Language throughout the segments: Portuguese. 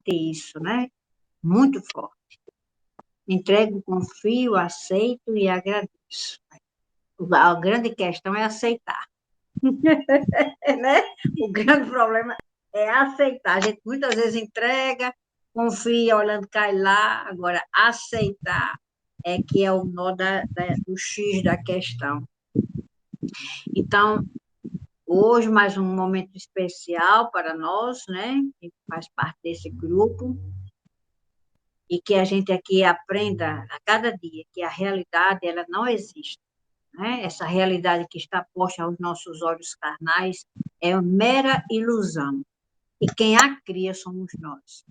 ter isso, né? Muito forte. Entrego, confio, aceito e agradeço. A grande questão é aceitar, né? O grande problema é aceitar. A gente muitas vezes entrega, confia, olhando, cai lá. Agora, aceitar é que é o nó do X da questão. Então, hoje, mais um momento especial para nós, né? Que faz parte desse grupo. E que a gente aqui aprenda a cada dia que a realidade, ela não existe. Né? Essa realidade que está posta aos nossos olhos carnais é mera ilusão. E quem a cria somos nós.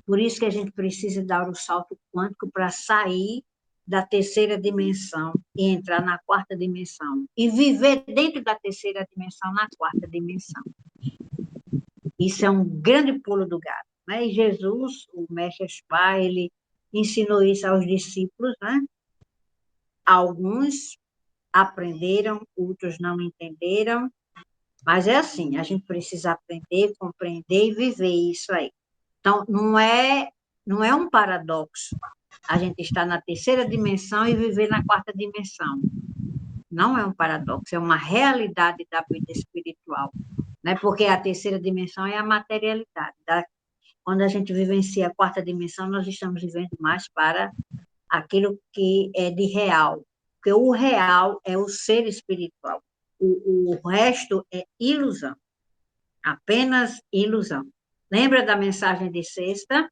Por isso que a gente precisa dar o salto quântico para sair da terceira dimensão e entrar na quarta dimensão. E viver dentro da terceira dimensão, na quarta dimensão. Isso é um grande pulo do gato. Né? E Jesus, o mestre Spa, ele ensinou isso aos discípulos. Né? Alguns aprenderam, outros não entenderam. Mas é assim, a gente precisa aprender, compreender e viver isso aí. Então, não é um paradoxo a gente estar na terceira dimensão e viver na quarta dimensão. Não é um paradoxo, é uma realidade da vida espiritual. Né? Porque a terceira dimensão é a materialidade. Quando a gente vivencia a quarta dimensão, nós estamos vivendo mais para aquilo que é de real. Porque o real é o ser espiritual. O resto é ilusão. Apenas ilusão. Lembra da mensagem de sexta?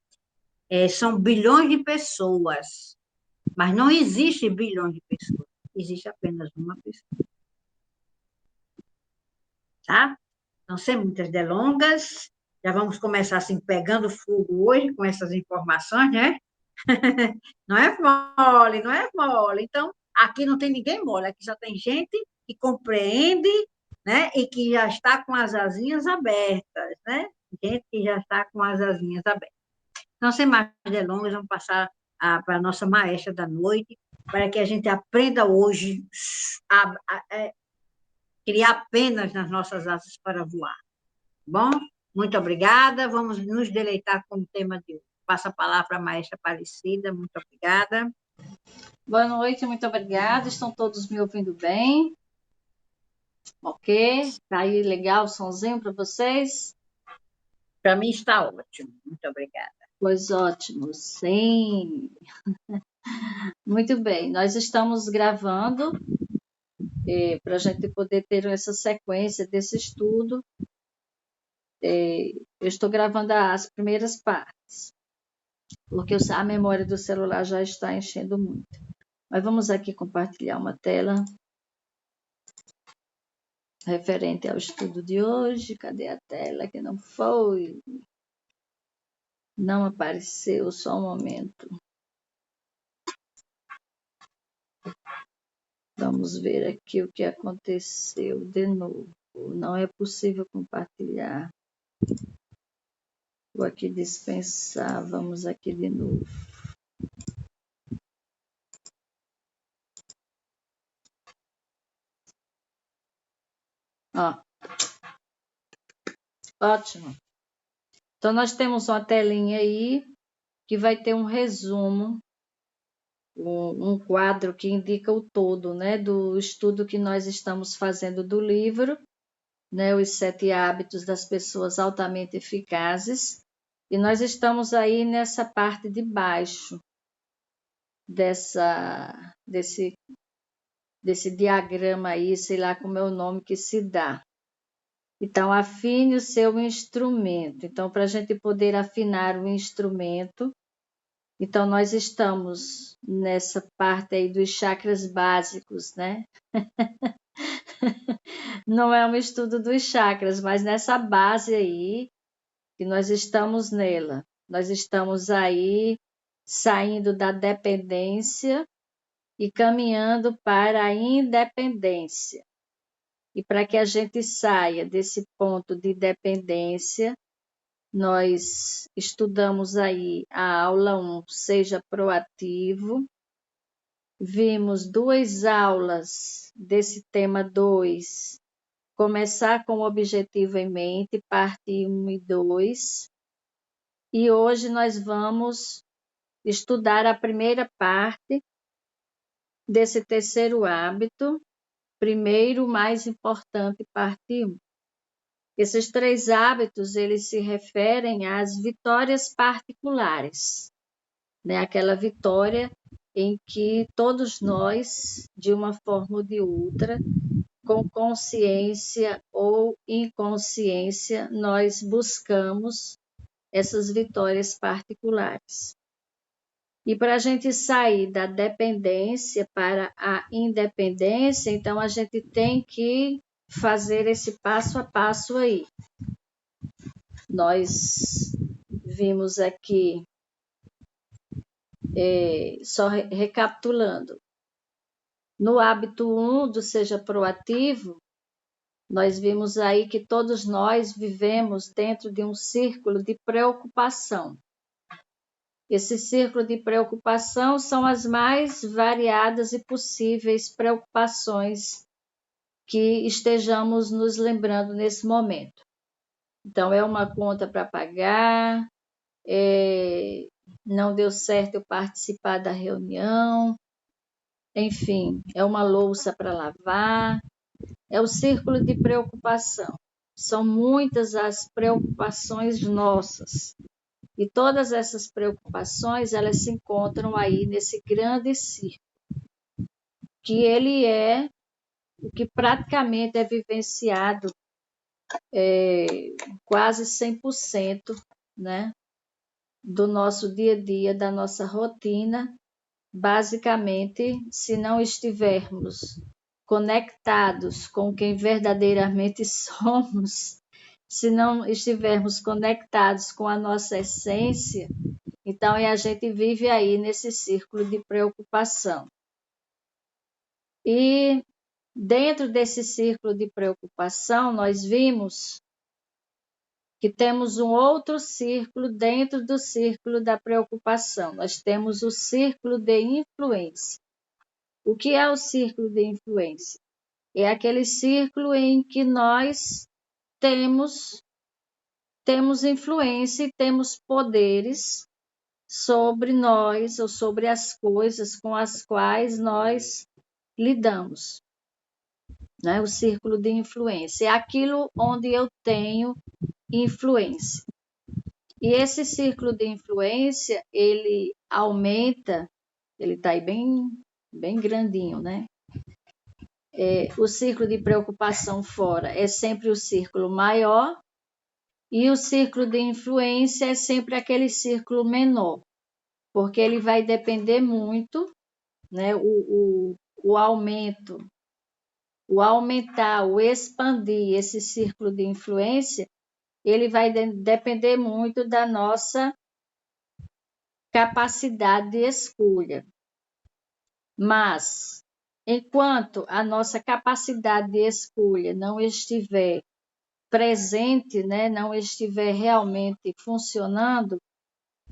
São bilhões de pessoas, mas não existe bilhões de pessoas. Existe apenas uma pessoa. Tá? Não sem muitas delongas, já vamos começar assim, pegando fogo hoje com essas informações, né? Não é mole, não é mole. Então, aqui não tem ninguém mole, aqui só tem gente que compreende, né? E que já está com as asinhas abertas, né? Gente que já está com as asinhas abertas. Então, sem mais delongas, vamos passar para a nossa maestra da noite, para que a gente aprenda hoje a criar penas nas nossas asas para voar. Bom, muito obrigada. Vamos nos deleitar com o tema de hoje. Passo a palavra para a maestra Aparecida. Muito obrigada. Boa noite, muito obrigada. Estão todos me ouvindo bem? Ok? Tá aí legal o somzinho para vocês? Para mim está ótimo. Muito obrigada. Pois ótimo, sim. Muito bem, nós estamos gravando para a gente poder ter essa sequência desse estudo. Eu estou gravando as primeiras partes, porque a memória do celular já está enchendo muito. Mas vamos aqui compartilhar uma tela referente ao estudo de hoje. Cadê a tela que não foi? Não apareceu, só um momento. Vamos ver aqui o que aconteceu de novo. Não é possível compartilhar. Vou aqui dispensar, vamos aqui de novo. Ó. Ótimo. Então, nós temos uma telinha aí que vai ter um resumo, um quadro que indica o todo, né, do estudo que nós estamos fazendo do livro, né, Os 7 Hábitos das Pessoas Altamente Eficazes. E nós estamos aí nessa parte de baixo desse diagrama aí, sei lá como é o nome que se dá. Então, afine o seu instrumento. Então, para a gente poder afinar o instrumento, então nós estamos nessa parte aí dos chakras básicos, né? Não é um estudo dos chakras, mas nessa base aí, que nós estamos nela. Nós estamos aí saindo da dependência e caminhando para a independência. E para que a gente saia desse ponto de dependência, nós estudamos aí a aula 1, seja proativo. Vimos 2 aulas desse tema 2, começar com o objetivo em mente, parte 1 e 2. E hoje nós vamos estudar a primeira parte desse terceiro hábito, primeiro, mais importante, parte 1. Esses 3 hábitos, eles se referem às vitórias particulares, né? Aquela vitória em que todos nós, de uma forma ou de outra, com consciência ou inconsciência, nós buscamos essas vitórias particulares. E para a gente sair da dependência para a independência, então a gente tem que fazer esse passo a passo aí. Nós vimos aqui, só recapitulando, no hábito 1 do Seja Proativo, nós vimos aí que todos nós vivemos dentro de um círculo de preocupação. Esse círculo de preocupação são as mais variadas e possíveis preocupações que estejamos nos lembrando nesse momento. Então, é uma conta para pagar, não deu certo eu participar da reunião, enfim, é uma louça para lavar, é o círculo de preocupação. São muitas as preocupações nossas. E todas essas preocupações, elas se encontram aí nesse grande círculo, que ele é o que praticamente é vivenciado quase 100%, né, do nosso dia a dia, da nossa rotina. Basicamente, se não estivermos conectados com quem verdadeiramente somos, se não estivermos conectados com a nossa essência, então a gente vive aí nesse círculo de preocupação. E dentro desse círculo de preocupação, nós vimos que temos um outro círculo dentro do círculo da preocupação. Nós temos o círculo de influência. O que é o círculo de influência? É aquele círculo em que nós temos influência e temos poderes sobre nós ou sobre as coisas com as quais nós lidamos, né? O círculo de influência é aquilo onde eu tenho influência. E esse círculo de influência, ele aumenta, ele está aí bem grandinho, né? O círculo de preocupação fora é sempre o círculo maior e o círculo de influência é sempre aquele círculo menor, porque ele vai depender muito, né? O aumentar, o expandir esse círculo de influência, ele vai depender muito da nossa capacidade de escolha. Mas, enquanto a nossa capacidade de escolha não estiver presente, né, não estiver realmente funcionando,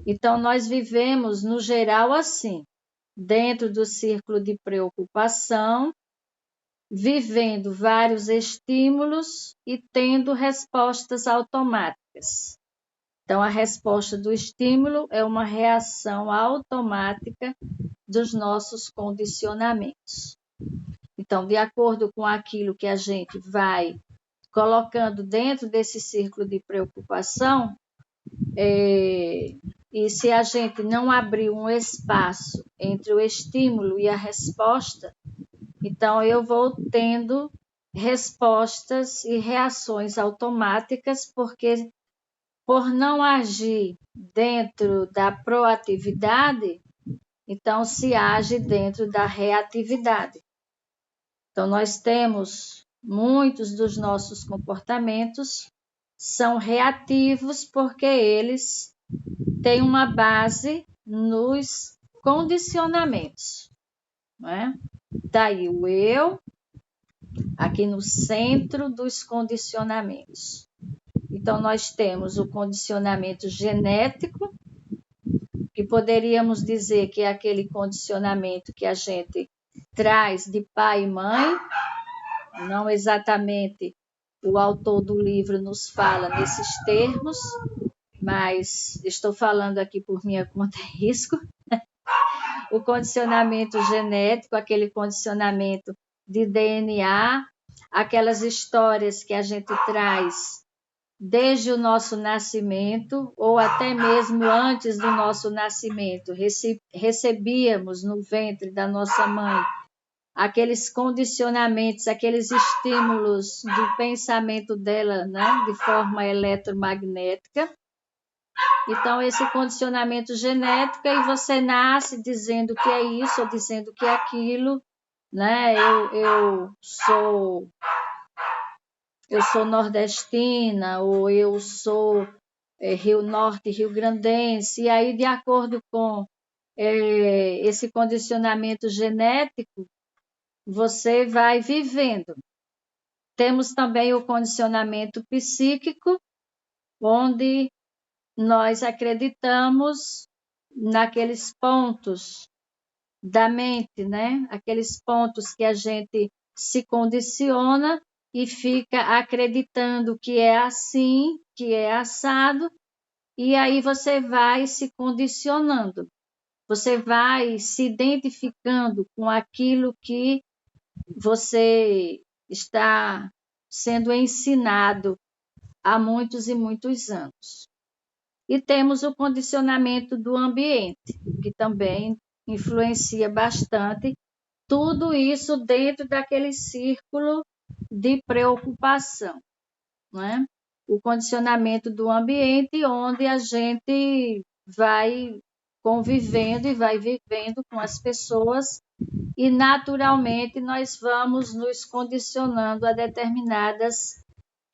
então nós vivemos, no geral, assim, dentro do círculo de preocupação, vivendo vários estímulos e tendo respostas automáticas. Então, a resposta do estímulo é uma reação automática dos nossos condicionamentos. Então, de acordo com aquilo que a gente vai colocando dentro desse círculo de preocupação, e se a gente não abrir um espaço entre o estímulo e a resposta, então eu vou tendo respostas e reações automáticas, porque por não agir dentro da proatividade, então se age dentro da reatividade. Então nós temos muitos dos nossos comportamentos são reativos porque eles têm uma base nos condicionamentos, não é? Tá aí o eu aqui no centro dos condicionamentos. Então nós temos o condicionamento genético, que poderíamos dizer que é aquele condicionamento que a gente traz de pai e mãe, não exatamente o autor do livro nos fala nesses termos, mas estou falando aqui por minha conta e risco. O condicionamento genético, aquele condicionamento de DNA, aquelas histórias que a gente traz desde o nosso nascimento, ou até mesmo antes do nosso nascimento, recebíamos no ventre da nossa mãe aqueles condicionamentos, aqueles estímulos do pensamento dela, né, de forma eletromagnética. Então, esse condicionamento genético, e você nasce dizendo que é isso, ou dizendo que é aquilo, né? Eu sou nordestina, ou eu sou Rio Norte, Rio Grandense, e aí, de acordo com esse condicionamento genético, você vai vivendo. Temos também o condicionamento psíquico, onde nós acreditamos naqueles pontos da mente, né? Aqueles pontos que a gente se condiciona e fica acreditando que é assim, que é assado, e aí você vai se condicionando. Você vai se identificando com aquilo que você está sendo ensinado há muitos e muitos anos. E temos o condicionamento do ambiente, que também influencia bastante, tudo isso dentro daquele círculo de preocupação, não é? O condicionamento do ambiente, onde a gente vai convivendo e vai vivendo com as pessoas, e naturalmente nós vamos nos condicionando a determinadas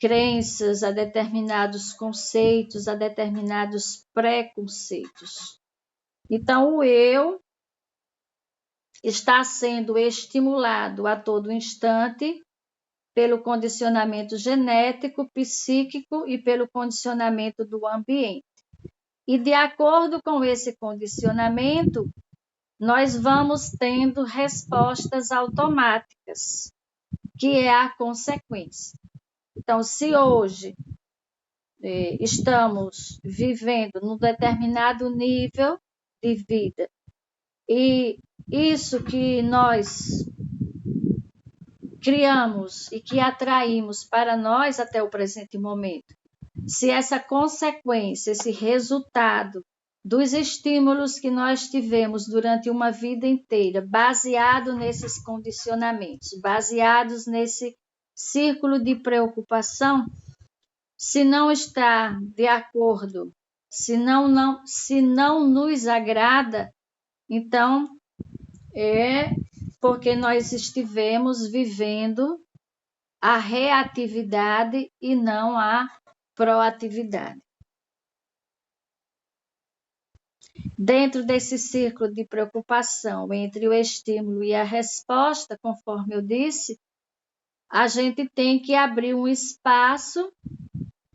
crenças, a determinados conceitos, a determinados preconceitos. Então, o eu está sendo estimulado a todo instante pelo condicionamento genético, psíquico e pelo condicionamento do ambiente. E, de acordo com esse condicionamento, nós vamos tendo respostas automáticas, que é a consequência. Então, se hoje estamos vivendo num determinado nível de vida, e isso que nós criamos e que atraímos para nós até o presente momento, se essa consequência, esse resultado dos estímulos que nós tivemos durante uma vida inteira, baseado nesses condicionamentos, baseados nesse círculo de preocupação, se não está de acordo, se não nos agrada, então é porque nós estivemos vivendo a reatividade e não a proatividade. Dentro desse círculo de preocupação entre o estímulo e a resposta, conforme eu disse, a gente tem que abrir um espaço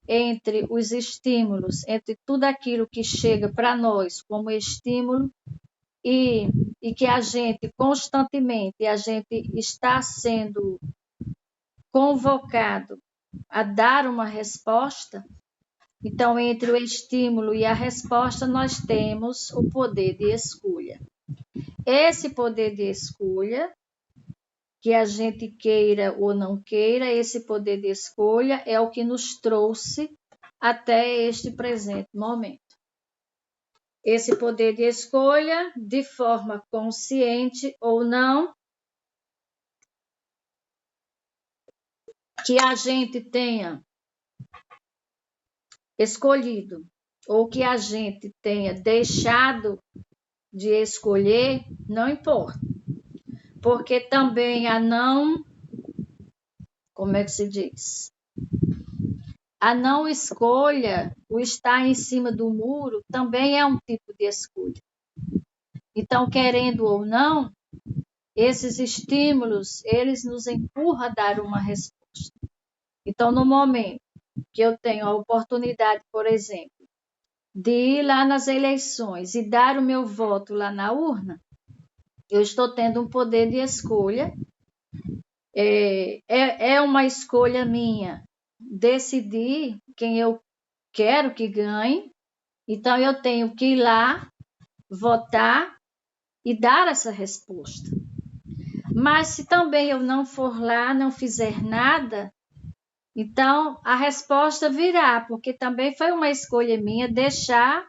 entre os estímulos, entre tudo aquilo que chega para nós como estímulo e que a gente constantemente está sendo convocado a dar uma resposta. Então, entre o estímulo e a resposta, nós temos o poder de escolha. Esse poder de escolha, que a gente queira ou não queira, esse poder de escolha é o que nos trouxe até este presente momento. Esse poder de escolha, de forma consciente ou não, que a gente tenha escolhido ou que a gente tenha deixado de escolher, não importa. Porque também como é que se diz? A não escolha, o estar em cima do muro, também é um tipo de escolha. Então, querendo ou não, esses estímulos, eles nos empurram a dar uma resposta. Então, no momento que eu tenho a oportunidade, por exemplo, de ir lá nas eleições e dar o meu voto lá na urna, eu estou tendo um poder de escolha. É uma escolha minha decidir quem eu quero que ganhe, Então, eu tenho que ir lá, votar e dar essa resposta. Mas se também eu não for lá, não fizer nada, então a resposta virá, porque também foi uma escolha minha deixar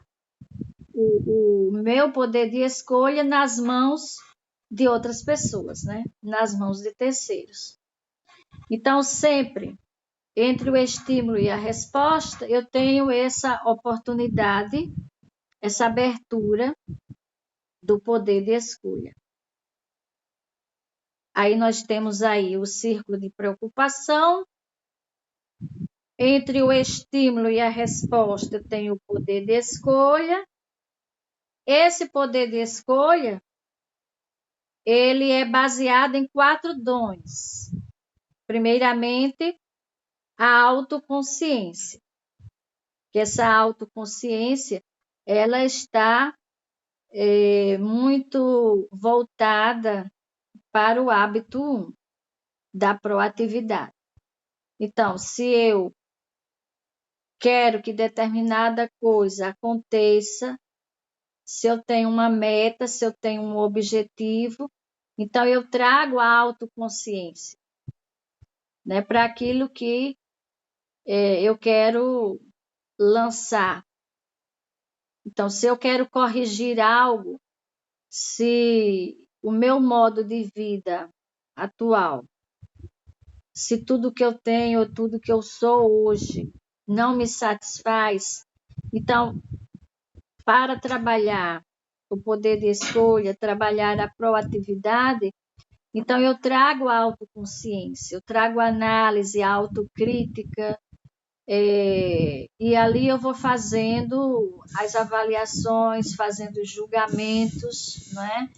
o meu poder de escolha nas mãos de outras pessoas, né? Nas mãos de terceiros. Então, sempre entre o estímulo e a resposta, eu tenho essa oportunidade, essa abertura do poder de escolha. Aí nós temos aí o círculo de preocupação. Entre o estímulo e a resposta, eu tenho o poder de escolha. Esse poder de escolha, ele é baseado em 4 dons. Primeiramente, a autoconsciência. Que essa autoconsciência, ela está muito voltada para o hábito 1 da proatividade. Então, se eu quero que determinada coisa aconteça, se eu tenho uma meta, se eu tenho um objetivo, então eu trago a autoconsciência, né, para aquilo que eu quero lançar. Então, se eu quero corrigir algo, se o meu modo de vida atual, se tudo que eu tenho, tudo que eu sou hoje não me satisfaz, então, para trabalhar o poder de escolha, trabalhar a proatividade, então eu trago a autoconsciência, eu trago a análise, a autocrítica, e ali eu vou fazendo as avaliações, fazendo os julgamentos, né?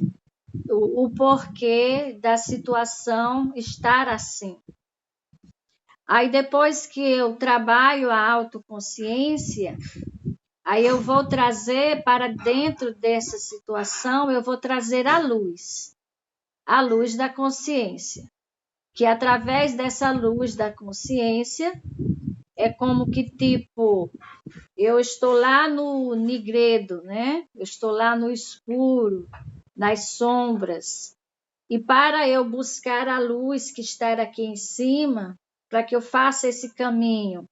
O porquê da situação estar assim. Aí depois que eu trabalho a autoconsciência, aí eu vou trazer para dentro dessa situação, eu vou trazer a luz da consciência, que através dessa luz da consciência, é como que tipo, eu estou lá no nigredo, né? Eu estou lá no escuro, nas sombras, e para eu buscar a luz que está aqui em cima, para que eu faça esse caminho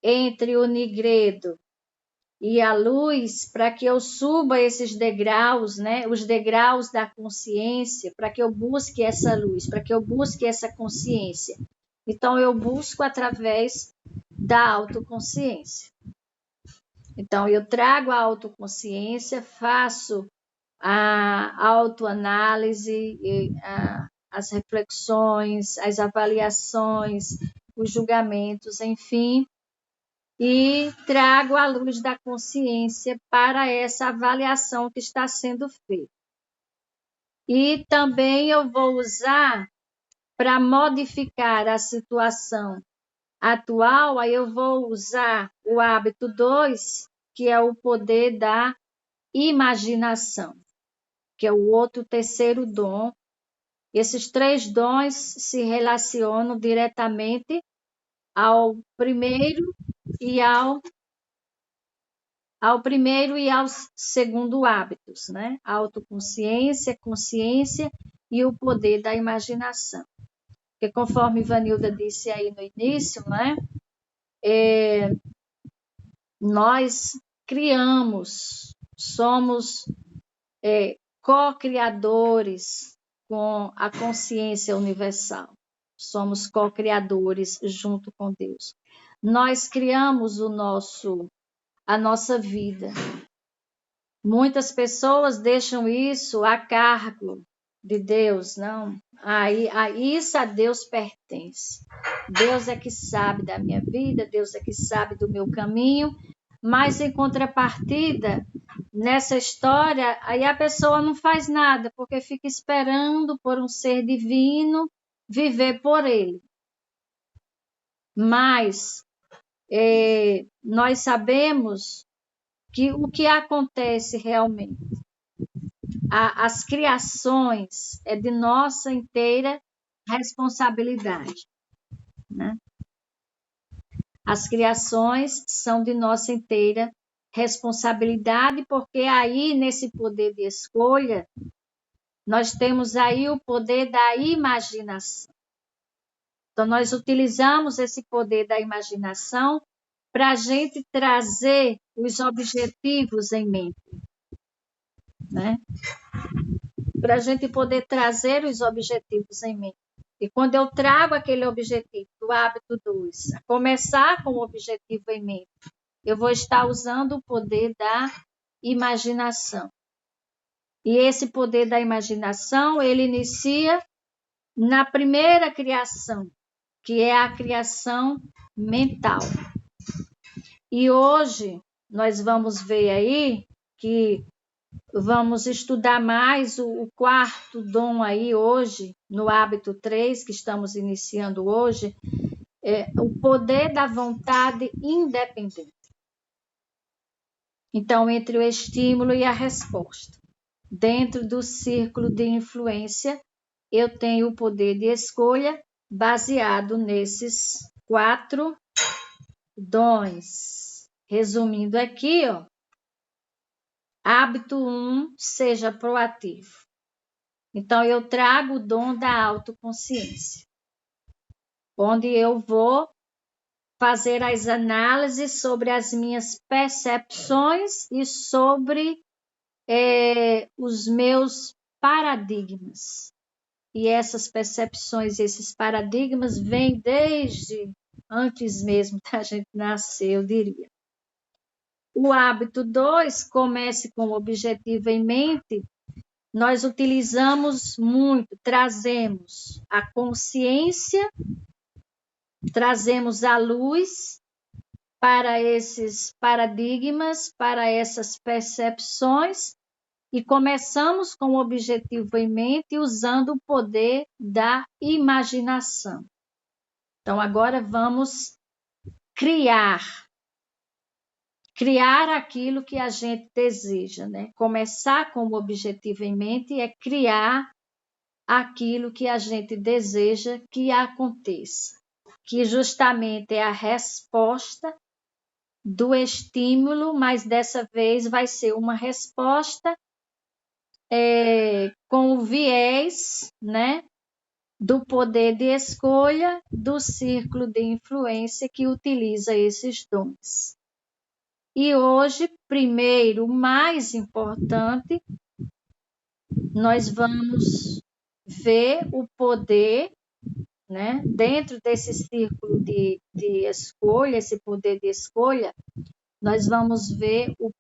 entre o nigredo e a luz, para que eu suba esses degraus, né? Os degraus da consciência, para que eu busque essa luz, para que eu busque essa consciência. Então, eu busco através da autoconsciência. Então, eu trago a autoconsciência, faço a autoanálise, as reflexões, as avaliações, os julgamentos, enfim, e trago a luz da consciência para essa avaliação que está sendo feita. E também eu vou usar para modificar a situação atual, aí eu vou usar o hábito 2, que é o poder da imaginação, que é o outro terceiro dom. Esses 3 dons se relacionam diretamente ao primeiro e ao primeiro e ao segundo hábitos, né? Autoconsciência, consciência e o poder da imaginação. Porque conforme Vanilda disse aí no início, né? Nós criamos, somos co-criadores com a consciência universal. Somos co-criadores junto com Deus. Nós criamos a nossa vida. Muitas pessoas deixam isso a cargo de Deus, não. Isso a Deus pertence. Deus é que sabe da minha vida, Deus é que sabe do meu caminho, mas em contrapartida, nessa história, aí a pessoa não faz nada, porque fica esperando por um ser divino viver por ele. Mas nós sabemos que o que acontece realmente, as criações é de nossa inteira responsabilidade, né? As criações são de nossa inteira responsabilidade, porque aí, nesse poder de escolha, nós temos aí o poder da imaginação. Então, nós utilizamos esse poder da imaginação para a gente trazer os objetivos em mente, né? Para a gente poder trazer os objetivos em mente. E quando eu trago aquele objetivo do hábito 2, a começar com o objetivo em mente, eu vou estar usando o poder da imaginação. E esse poder da imaginação, ele inicia na primeira criação, que é a criação mental. E hoje nós vamos ver aí que vamos estudar mais o quarto dom aí hoje, no hábito 3, que estamos iniciando hoje, o poder da vontade independente. Então, entre o estímulo e a resposta. Dentro do círculo de influência, eu tenho o poder de escolha baseado nesses 4 dons. Resumindo aqui, ó, hábito 1, seja proativo. Então, eu trago o dom da autoconsciência, onde eu vou fazer as análises sobre as minhas percepções e sobre os meus paradigmas. E essas percepções, esses paradigmas vêm desde antes mesmo da gente nascer, eu diria. O hábito 2, comece com o objetivo em mente, nós utilizamos muito, trazemos a consciência, trazemos a luz para esses paradigmas, para essas percepções, e começamos com o objetivo em mente usando o poder da imaginação. Então, agora vamos criar aquilo que a gente deseja, né? Começar com o objetivo em mente é criar aquilo que a gente deseja que aconteça, que justamente é a resposta do estímulo, mas dessa vez vai ser uma resposta com o viés, né, do poder de escolha do círculo de influência que utiliza esses dons. E hoje, primeiro, o mais importante, nós vamos ver o poder, né, dentro desse círculo de escolha, esse poder de escolha, nós vamos ver o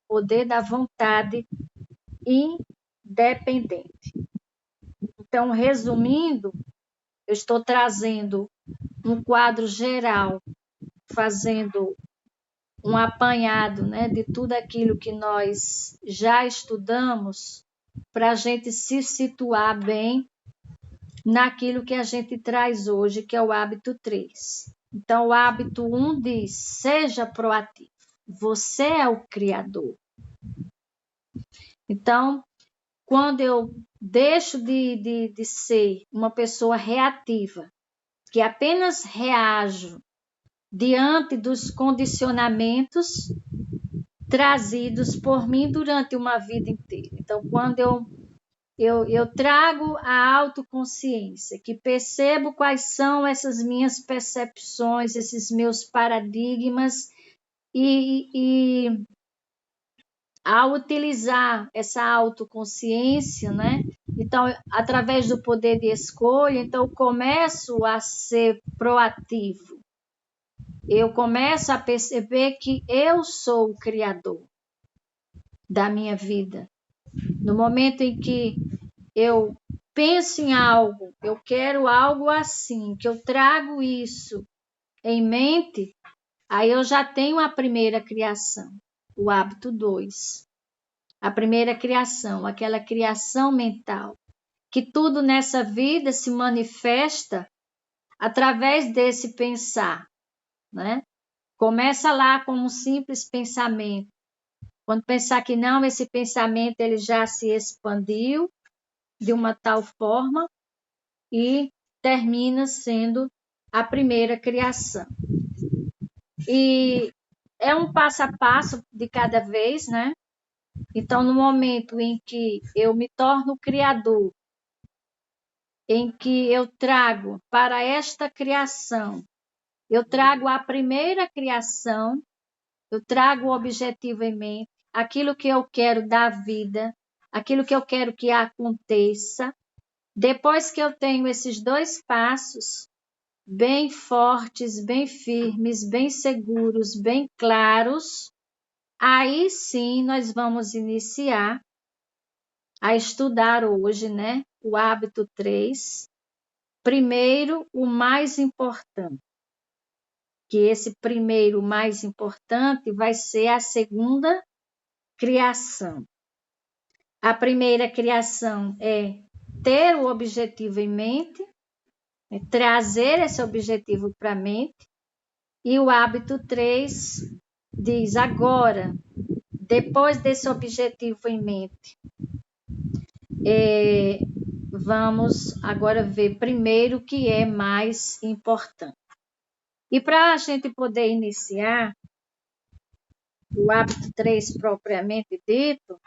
poder da vontade independente. Então, resumindo, eu estou trazendo um quadro geral, fazendo um apanhado, né, de tudo aquilo que nós já estudamos, para a gente se situar bem naquilo que a gente traz hoje, que é o hábito 3. Então, o hábito 1 diz, seja proativo, você é o criador. Então, quando eu deixo de ser uma pessoa reativa, que apenas reajo diante dos condicionamentos trazidos por mim durante uma vida inteira. Então, quando eu trago a autoconsciência, que percebo quais são essas minhas percepções, esses meus paradigmas, e ao utilizar essa autoconsciência, né? Então, através do poder de escolha, então eu começo a ser proativo. Eu começo a perceber que eu sou o criador da minha vida. No momento em que eu penso em algo, eu quero algo assim, que eu trago isso em mente, aí eu já tenho a primeira criação, o hábito 2. A primeira criação, aquela criação mental, que tudo nessa vida se manifesta através desse pensar, né? Começa lá com um simples pensamento. Quando pensar que não, esse pensamento ele já se expandiu de uma tal forma e termina sendo a primeira criação. E é um passo a passo de cada vez, né? Então, no momento em que eu me torno criador, em que eu trago para esta criação, eu trago a primeira criação, eu trago o objetivo em mente, aquilo que eu quero da vida, aquilo que eu quero que aconteça. Depois que eu tenho esses dois passos bem fortes, bem firmes, bem seguros, bem claros, aí sim nós vamos iniciar a estudar hoje, né? O hábito 3. Primeiro, o mais importante. Que esse primeiro, mais importante, vai ser a segunda criação. A primeira criação é ter o objetivo em mente, é trazer esse objetivo para a mente. E o hábito 3 diz: agora, depois desse objetivo em mente, vamos agora ver primeiro o que é mais importante. E para a gente poder iniciar o hábito 3 propriamente dito,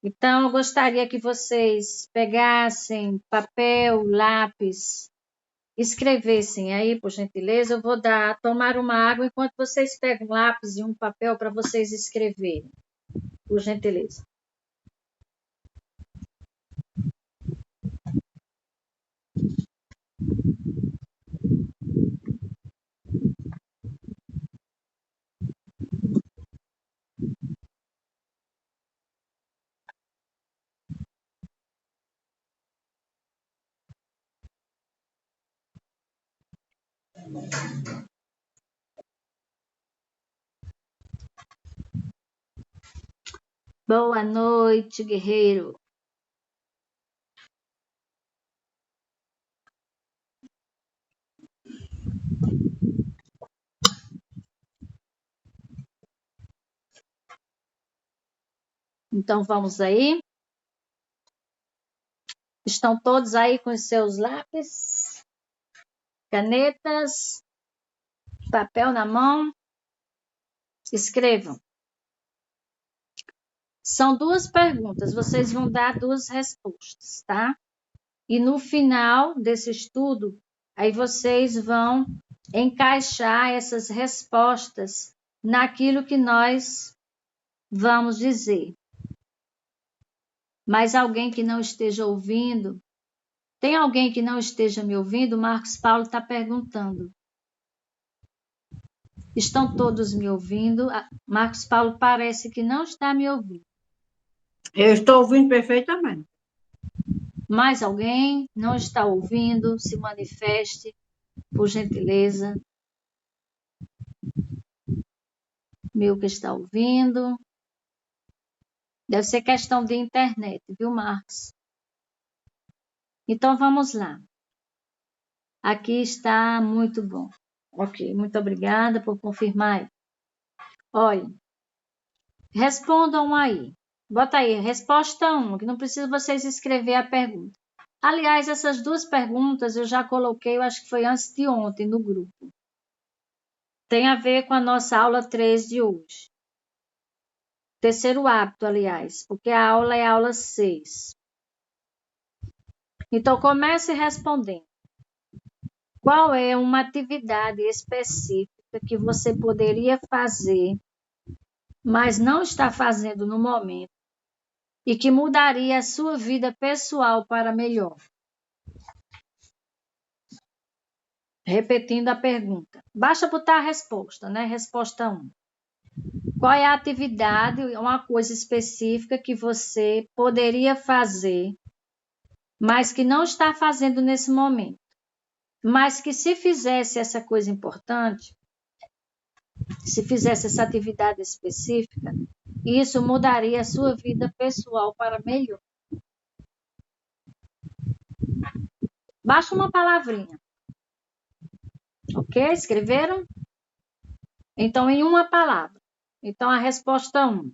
então eu gostaria que vocês pegassem papel, lápis, escrevessem aí, por gentileza. Eu vou tomar uma água enquanto vocês pegam um lápis e um papel para vocês escreverem, por gentileza. Boa noite, guerreiro. Então vamos aí. Estão todos aí com os seus lápis, canetas, papel na mão? Escrevam. São duas perguntas, vocês vão dar duas respostas, tá? E no final desse estudo, aí vocês vão encaixar essas respostas naquilo que nós vamos dizer. Mas alguém que não esteja ouvindo, tem alguém que não esteja me ouvindo? Marcos Paulo está perguntando. Estão todos me ouvindo? Marcos Paulo parece que não está me ouvindo. Eu estou ouvindo perfeitamente. Mais alguém não está ouvindo? Se manifeste, por gentileza. Meu que está ouvindo. Deve ser questão de internet, viu, Marcos? Então, vamos lá. Aqui está muito bom. Ok, muito obrigada por confirmar. Olha, respondam aí. Bota aí, resposta 1, que não precisa vocês escrever a pergunta. Aliás, essas duas perguntas eu já coloquei, eu acho que foi antes de ontem, no grupo. Tem a ver com a nossa aula 3 de hoje. Terceiro hábito, aliás, porque a aula é a aula 6. Então, comece respondendo. Qual é uma atividade específica que você poderia fazer, mas não está fazendo no momento, e que mudaria a sua vida pessoal para melhor? Repetindo a pergunta. Basta botar a resposta, né? Resposta 1. Qual é a atividade, uma coisa específica que você poderia fazer, mas que não está fazendo nesse momento? Mas que se fizesse essa coisa importante, se fizesse essa atividade específica, isso mudaria a sua vida pessoal para melhor. Basta uma palavrinha. Ok? Escreveram? Então, em uma palavra. Então, a resposta 1.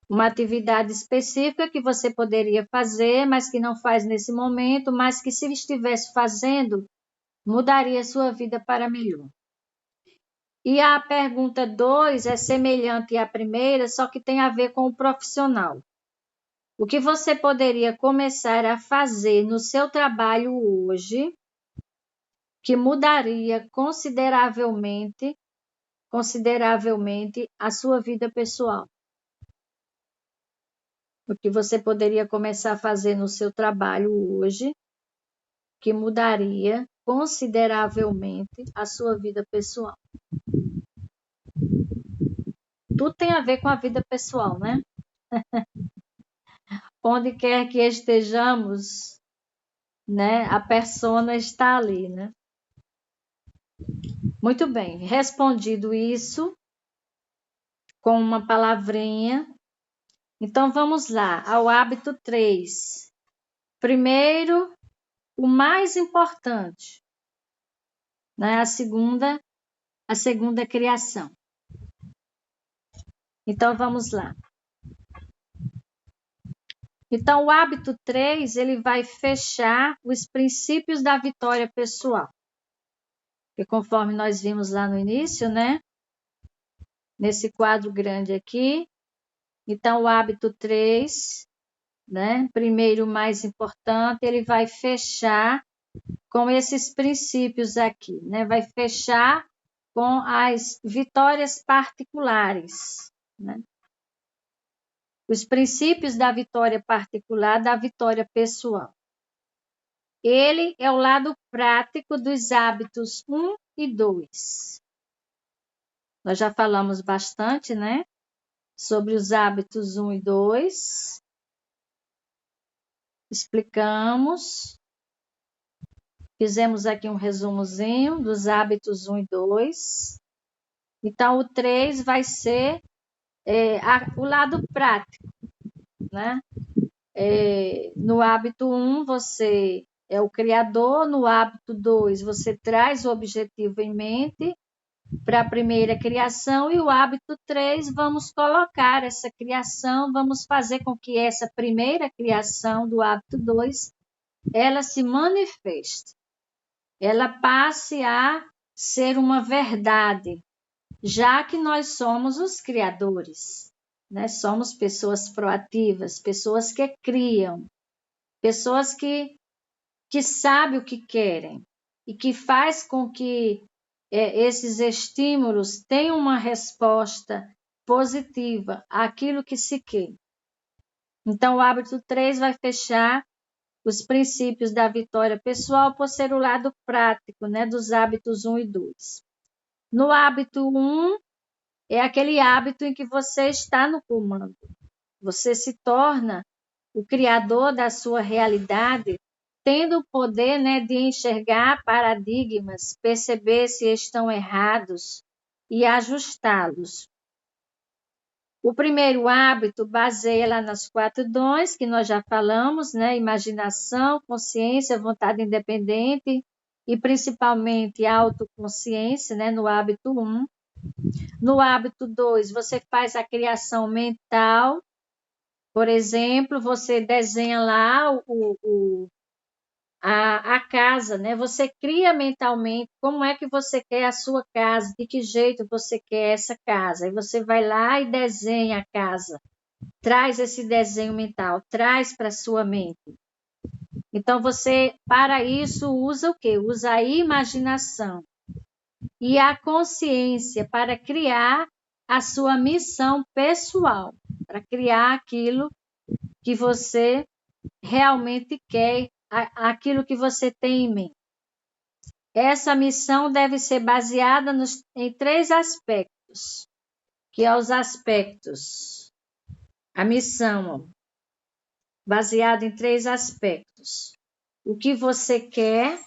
Uma atividade específica que você poderia fazer, mas que não faz nesse momento, mas que se estivesse fazendo, mudaria a sua vida para melhor. E a pergunta 2 é semelhante à primeira, só que tem a ver com o profissional. O que você poderia começar a fazer no seu trabalho hoje que mudaria consideravelmente a sua vida pessoal? O que você poderia começar a fazer no seu trabalho hoje que mudaria consideravelmente a sua vida pessoal? Tudo tem a ver com a vida pessoal, né? Onde quer que estejamos, né, a persona está ali, né? Muito bem, respondido isso com uma palavrinha, então vamos lá ao hábito 3. Primeiro, o mais importante, né? A segunda criação. Então vamos lá. Então o hábito 3, ele vai fechar os princípios da vitória pessoal. Porque conforme nós vimos lá no início, né? Nesse quadro grande aqui. Então, o hábito 3, né? Primeiro, o mais importante, ele vai fechar com esses princípios aqui, né? Vai fechar com as vitórias particulares, né? Os princípios da vitória particular, da vitória pessoal. Ele é o lado prático dos hábitos 1 e 2. Nós já falamos bastante, né? Sobre os hábitos 1 e 2. Explicamos. Fizemos aqui um resumozinho dos hábitos 1 e 2. Então, o 3 vai ser o lado prático, né? No hábito 1, você é o criador. No hábito 2, você traz o objetivo em mente para a primeira criação. E o hábito 3, vamos colocar essa criação, vamos fazer com que essa primeira criação do hábito 2, ela se manifeste. Ela passe a ser uma verdade, já que nós somos os criadores, né? Somos pessoas proativas, pessoas que criam, pessoas que sabem o que querem e que faz com que esses estímulos tenham uma resposta positiva àquilo que se quer. Então, o hábito 3 vai fechar os princípios da vitória pessoal por ser o lado prático, né, dos hábitos 1 e 2. No hábito 1, é aquele hábito em que você está no comando. Você se torna o criador da sua realidade, tendo o poder, né, de enxergar paradigmas, perceber se estão errados e ajustá-los. O primeiro hábito baseia lá nas 4 dons, que nós já falamos, né? Imaginação, consciência, vontade independente e principalmente a autoconsciência, né? No hábito 1. No hábito 2, você faz a criação mental. Por exemplo, você desenha lá a casa, né? Você cria mentalmente como é que você quer a sua casa, de que jeito você quer essa casa. Aí você vai lá e desenha a casa. Traz esse desenho mental, traz para a sua mente. Então, você, para isso, usa o quê? Usa a imaginação e a consciência para criar a sua missão pessoal, para criar aquilo que você realmente quer, aquilo que você tem em mente. Essa missão deve ser baseada em 3 aspectos, que é os aspectos. A missão, baseada em 3 aspectos. O que você quer,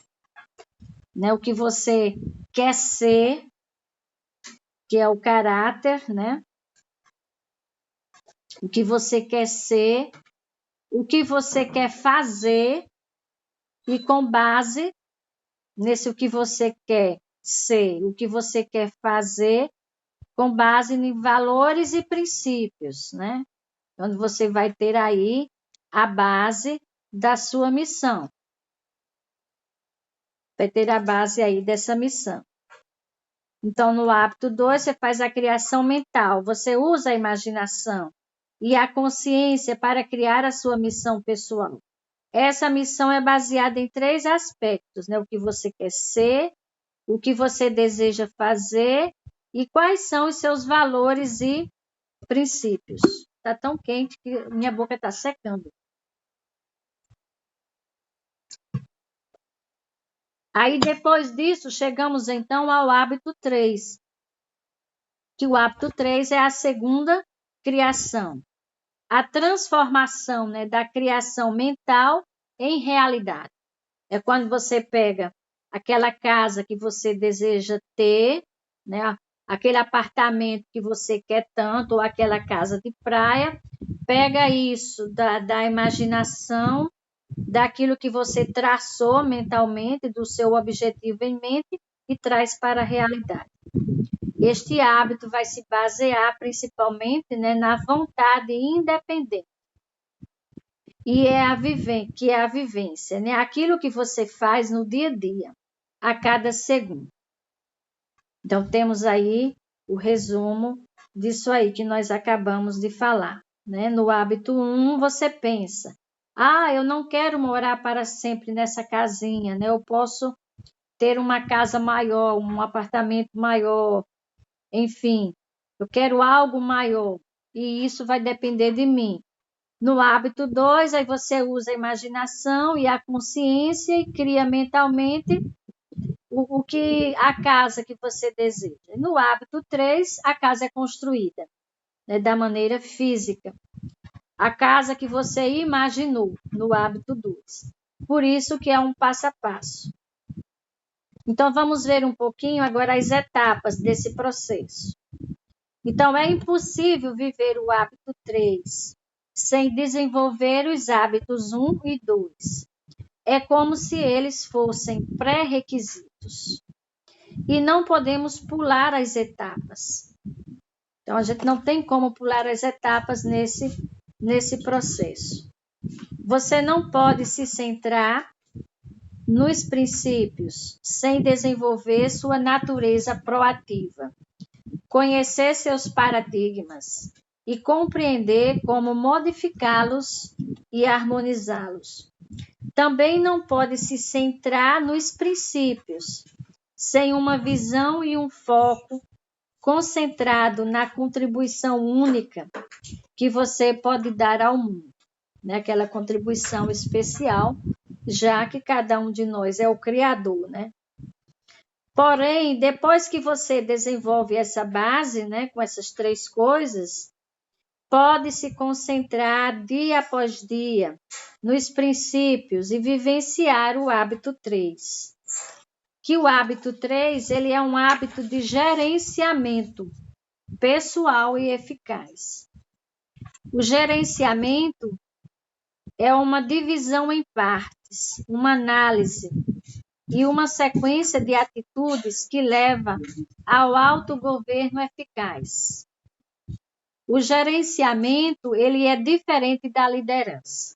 né? O que você quer ser, que é o caráter, né? O que você quer ser, o que você quer fazer, e com base nesse o que você quer ser, o que você quer fazer, com base em valores e princípios, né? Onde você vai ter aí a base da sua missão. Vai ter a base aí dessa missão. Então, no hábito 2, você faz a criação mental, você usa a imaginação e a consciência para criar a sua missão pessoal. Essa missão é baseada em 3 aspectos, né? O que você quer ser, o que você deseja fazer e quais são os seus valores e princípios. Está tão quente que minha boca está secando. Aí, depois disso, chegamos então ao hábito 3, que o hábito 3 é a segunda criação. A transformação, né, da criação mental em realidade. É quando você pega aquela casa que você deseja ter, né, aquele apartamento que você quer tanto, ou aquela casa de praia, pega isso da imaginação, daquilo que você traçou mentalmente, do seu objetivo em mente, e traz para a realidade. Este hábito vai se basear principalmente, né, na vontade independente. E que é a vivência, né? Aquilo que você faz no dia a dia, a cada segundo. Então, temos aí o resumo disso aí que nós acabamos de falar, né? No hábito 1, você pensa, eu não quero morar para sempre nessa casinha, né? Eu posso ter uma casa maior, um apartamento maior, enfim, eu quero algo maior, e isso vai depender de mim. No hábito 2, aí você usa a imaginação e a consciência e cria mentalmente a casa que você deseja. No hábito 3, a casa é construída, né, da maneira física. A casa que você imaginou no hábito 2. Por isso que é um passo a passo. Então, vamos ver um pouquinho agora as etapas desse processo. Então, é impossível viver o hábito 3 sem desenvolver os hábitos 1 e 2. É como se eles fossem pré-requisitos. E não podemos pular as etapas. Então, a gente não tem como pular as etapas nesse processo. Você não pode se centrar nos princípios sem desenvolver sua natureza proativa, conhecer seus paradigmas e compreender como modificá-los e harmonizá-los. Também não pode se centrar nos princípios sem uma visão e um foco concentrado na contribuição única que você pode dar ao mundo, né? Aquela contribuição especial, já que cada um de nós é o criador, né? Porém, depois que você desenvolve essa base, né, com essas 3 coisas, pode se concentrar dia após dia nos princípios e vivenciar o hábito 3. Que o hábito 3, ele é um hábito de gerenciamento pessoal e eficaz. O gerenciamento é uma divisão em partes, uma análise e uma sequência de atitudes que leva ao autogoverno eficaz. O gerenciamento, ele é diferente da liderança.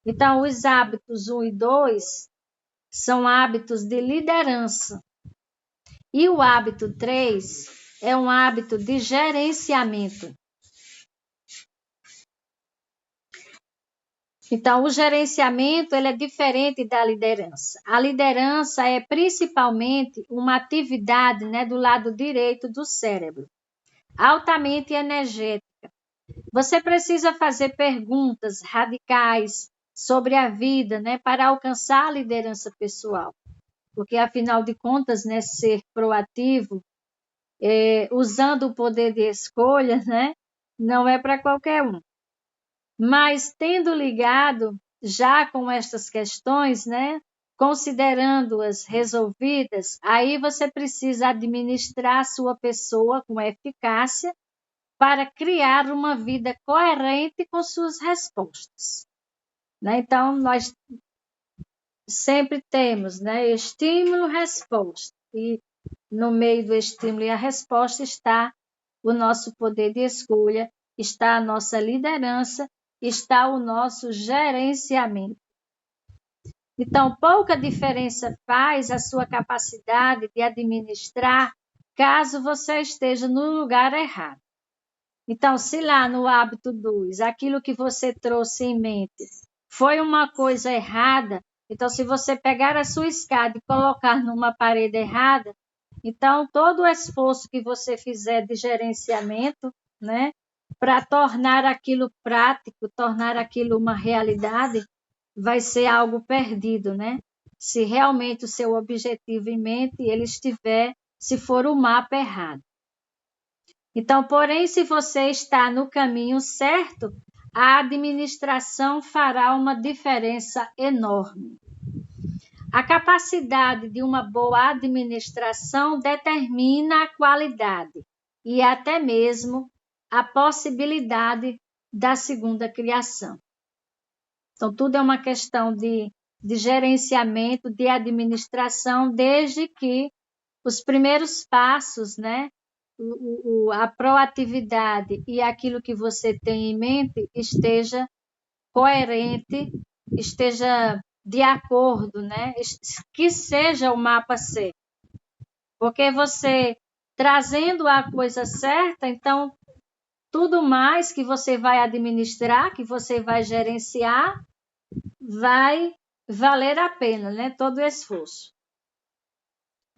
Então, os hábitos 1 e 2 são hábitos de liderança. E o hábito 3 é um hábito de gerenciamento. Então, o gerenciamento ele é diferente da liderança. A liderança é principalmente uma atividade, né, do lado direito do cérebro, altamente energética. Você precisa fazer perguntas radicais sobre a vida, né, para alcançar a liderança pessoal. Porque, afinal de contas, né, ser proativo, usando o poder de escolha, né, não é para qualquer um. Mas tendo ligado já com estas questões, né, considerando-as resolvidas, aí você precisa administrar a sua pessoa com eficácia para criar uma vida coerente com suas respostas. Né? Então, nós sempre temos, né, estímulo-resposta. E no meio do estímulo e a resposta está o nosso poder de escolha, está a nossa liderança, está o nosso gerenciamento. Então, pouca diferença faz a sua capacidade de administrar caso você esteja no lugar errado. Então, se lá no hábito 2, aquilo que você trouxe em mente foi uma coisa errada, então se você pegar a sua escada e colocar numa parede errada, então todo o esforço que você fizer de gerenciamento, né, para tornar aquilo prático, tornar aquilo uma realidade, vai ser algo perdido, né? Se realmente o seu objetivo em mente ele estiver, se for o mapa errado. Então, porém, se você está no caminho certo, a administração fará uma diferença enorme. A capacidade de uma boa administração determina a qualidade e até mesmo a possibilidade da segunda criação. Então, tudo é uma questão de gerenciamento, de administração, desde que os primeiros passos, né? A proatividade e aquilo que você tem em mente esteja coerente, esteja de acordo, né? Que seja o mapa certo. Porque você trazendo a coisa certa, então tudo mais que você vai administrar, que você vai gerenciar, vai valer a pena, né? Todo o esforço.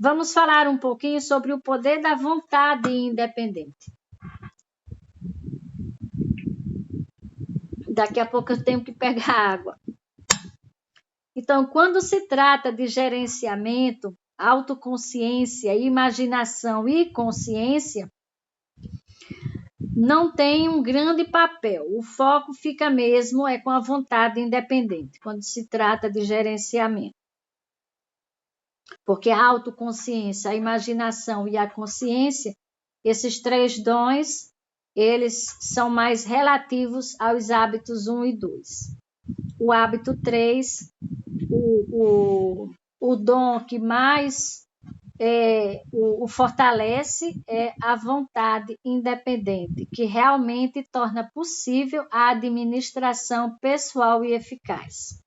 Vamos falar um pouquinho sobre o poder da vontade independente. Daqui a pouco eu tenho que pegar água. Então, quando se trata de gerenciamento, autoconsciência, imaginação e consciência, não tem um grande papel. O foco fica mesmo com a vontade independente, quando se trata de gerenciamento. Porque a autoconsciência, a imaginação e a consciência, esses 3 dons, eles são mais relativos aos hábitos 1 e 2. O hábito 3, o dom que mais o fortalece é a vontade independente, que realmente torna possível a administração pessoal e eficaz.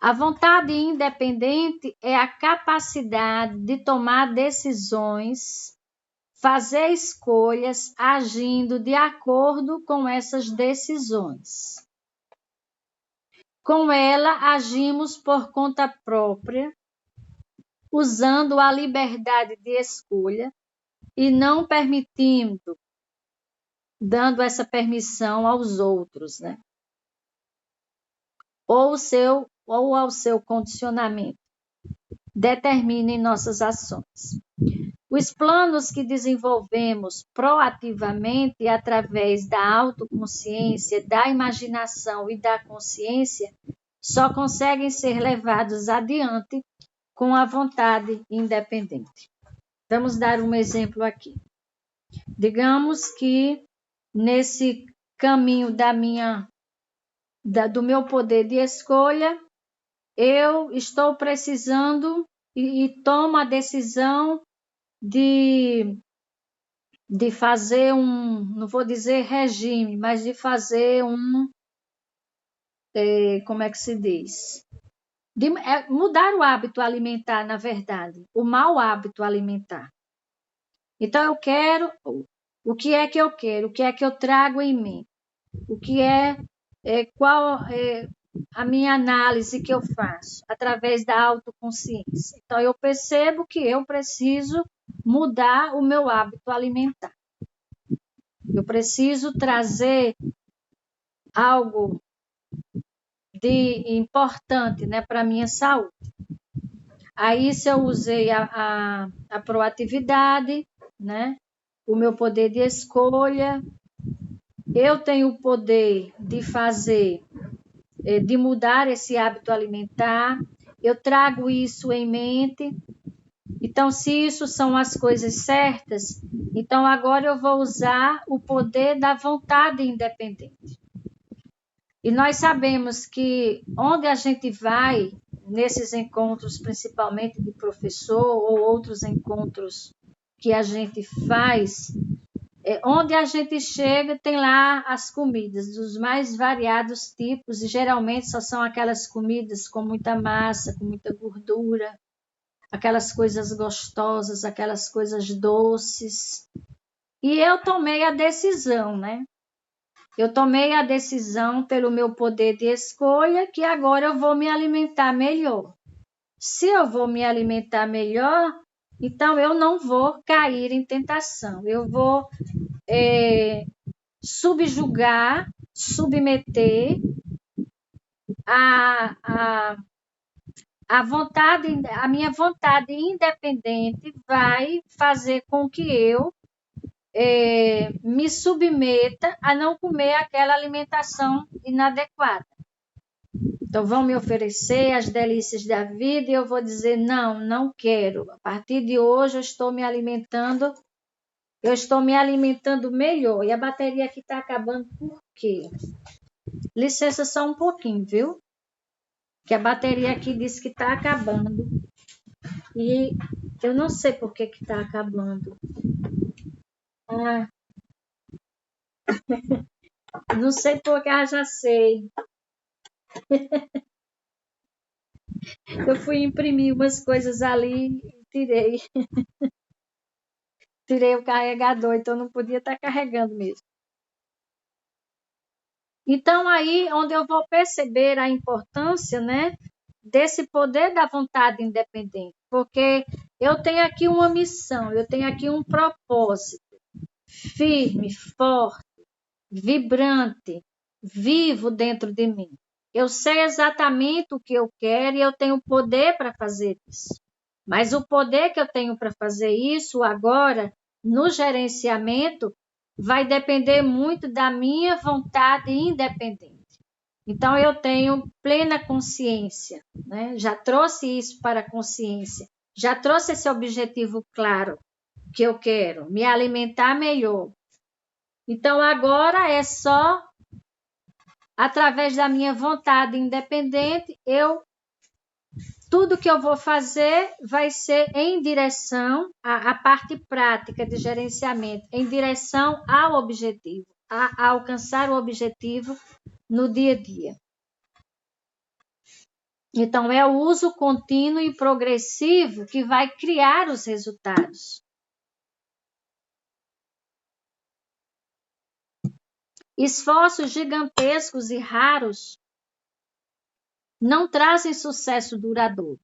A vontade independente é a capacidade de tomar decisões, fazer escolhas, agindo de acordo com essas decisões. Com ela, agimos por conta própria, usando a liberdade de escolha e não permitindo, dando essa permissão aos outros, né? Ou ao seu condicionamento. Determinem nossas ações. Os planos que desenvolvemos proativamente através da autoconsciência, da imaginação e da consciência só conseguem ser levados adiante com a vontade independente. Vamos dar um exemplo aqui. Digamos que nesse caminho do meu poder de escolha, eu estou precisando e tomo a decisão de fazer não vou dizer regime, mas de fazer como é que se diz? Mudar o hábito alimentar, na verdade, o mau hábito alimentar. Então, eu quero, o que é que eu quero? O que é que eu trago em mim? O que qual é a minha análise que eu faço? Através da autoconsciência. Então, eu percebo que eu preciso mudar o meu hábito alimentar. Eu preciso trazer algo de importante, né, para a minha saúde. Aí, se eu usei a proatividade, né, o meu poder de escolha, eu tenho o poder de fazer, de mudar esse hábito alimentar, eu trago isso em mente. Então, se isso são as coisas certas, então agora eu vou usar o poder da vontade independente. E nós sabemos que onde a gente vai, nesses encontros, principalmente de professor ou outros encontros que a gente faz, onde a gente chega, tem lá as comidas dos mais variados tipos, e geralmente só são aquelas comidas com muita massa, com muita gordura, aquelas coisas gostosas, aquelas coisas doces. E eu tomei a decisão, né? Eu tomei a decisão pelo meu poder de escolha que agora eu vou me alimentar melhor. Se eu vou me alimentar melhor, então eu não vou cair em tentação. Eu vou subjugar, submeter a minha vontade independente vai fazer com que eu me submeta a não comer aquela alimentação inadequada. Então, vão me oferecer as delícias da vida e eu vou dizer, não, não quero. A partir de hoje eu estou me alimentando melhor. E a bateria aqui está acabando por quê? Licença só um pouquinho, viu? Que a bateria aqui diz que está acabando. E eu não sei por que está acabando. Não sei porque, já sei. Eu fui imprimir umas coisas ali e tirei. Tirei o carregador, então não podia estar carregando mesmo. Então, aí onde eu vou perceber a importância, né, desse poder da vontade independente, porque eu tenho aqui uma missão, eu tenho aqui um propósito firme, forte, vibrante, vivo dentro de mim. Eu sei exatamente o que eu quero e eu tenho poder para fazer isso. Mas o poder que eu tenho para fazer isso agora, no gerenciamento, vai depender muito da minha vontade independente. Então, eu tenho plena consciência, né? Já trouxe isso para a consciência, já trouxe esse objetivo claro que eu quero, me alimentar melhor. Então, agora é só, através da minha vontade independente, tudo que eu vou fazer vai ser em direção à parte prática de gerenciamento, em direção ao objetivo, a alcançar o objetivo no dia a dia. Então, é o uso contínuo e progressivo que vai criar os resultados. Esforços gigantescos e raros não trazem sucesso duradouro.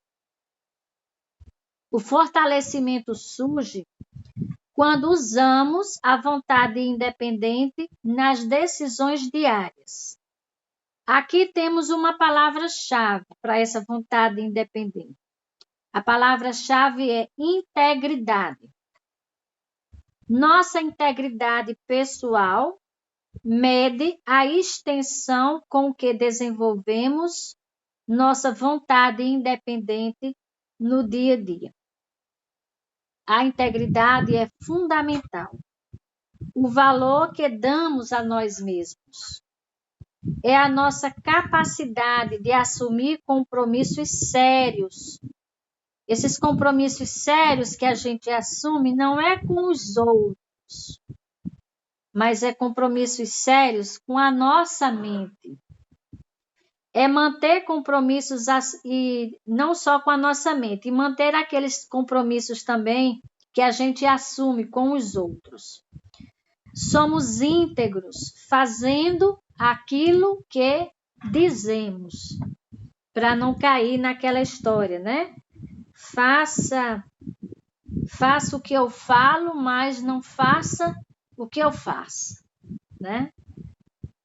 O fortalecimento surge quando usamos a vontade independente nas decisões diárias. Aqui temos uma palavra-chave para essa vontade independente. A palavra-chave é integridade. Nossa integridade pessoal mede a extensão com que desenvolvemos nossa vontade independente no dia a dia. A integridade é fundamental. O valor que damos a nós mesmos é a nossa capacidade de assumir compromissos sérios. Esses compromissos sérios que a gente assume não é com os outros, mas é compromissos sérios com a nossa mente. É manter compromissos, e não só com a nossa mente, e manter aqueles compromissos também que a gente assume com os outros. Somos íntegros, fazendo aquilo que dizemos, para não cair naquela história, né? Faça o que eu falo, mas não faça o que eu faço, né?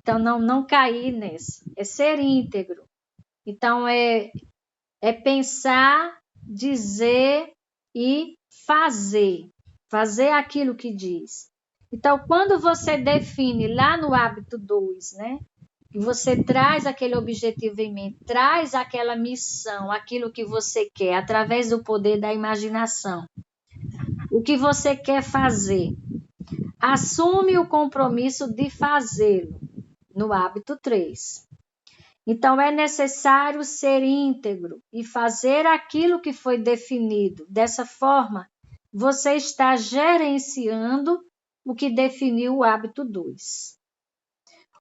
Então, não cair nessa. É ser íntegro. Então, é pensar, dizer e fazer. Fazer aquilo que diz. Então, quando você define lá no hábito 2, né? Que você traz aquele objetivo em mente, traz aquela missão, aquilo que você quer, através do poder da imaginação. O que você quer fazer. Assume o compromisso de fazê-lo, no hábito 3. Então, é necessário ser íntegro e fazer aquilo que foi definido. Dessa forma, você está gerenciando o que definiu o hábito 2.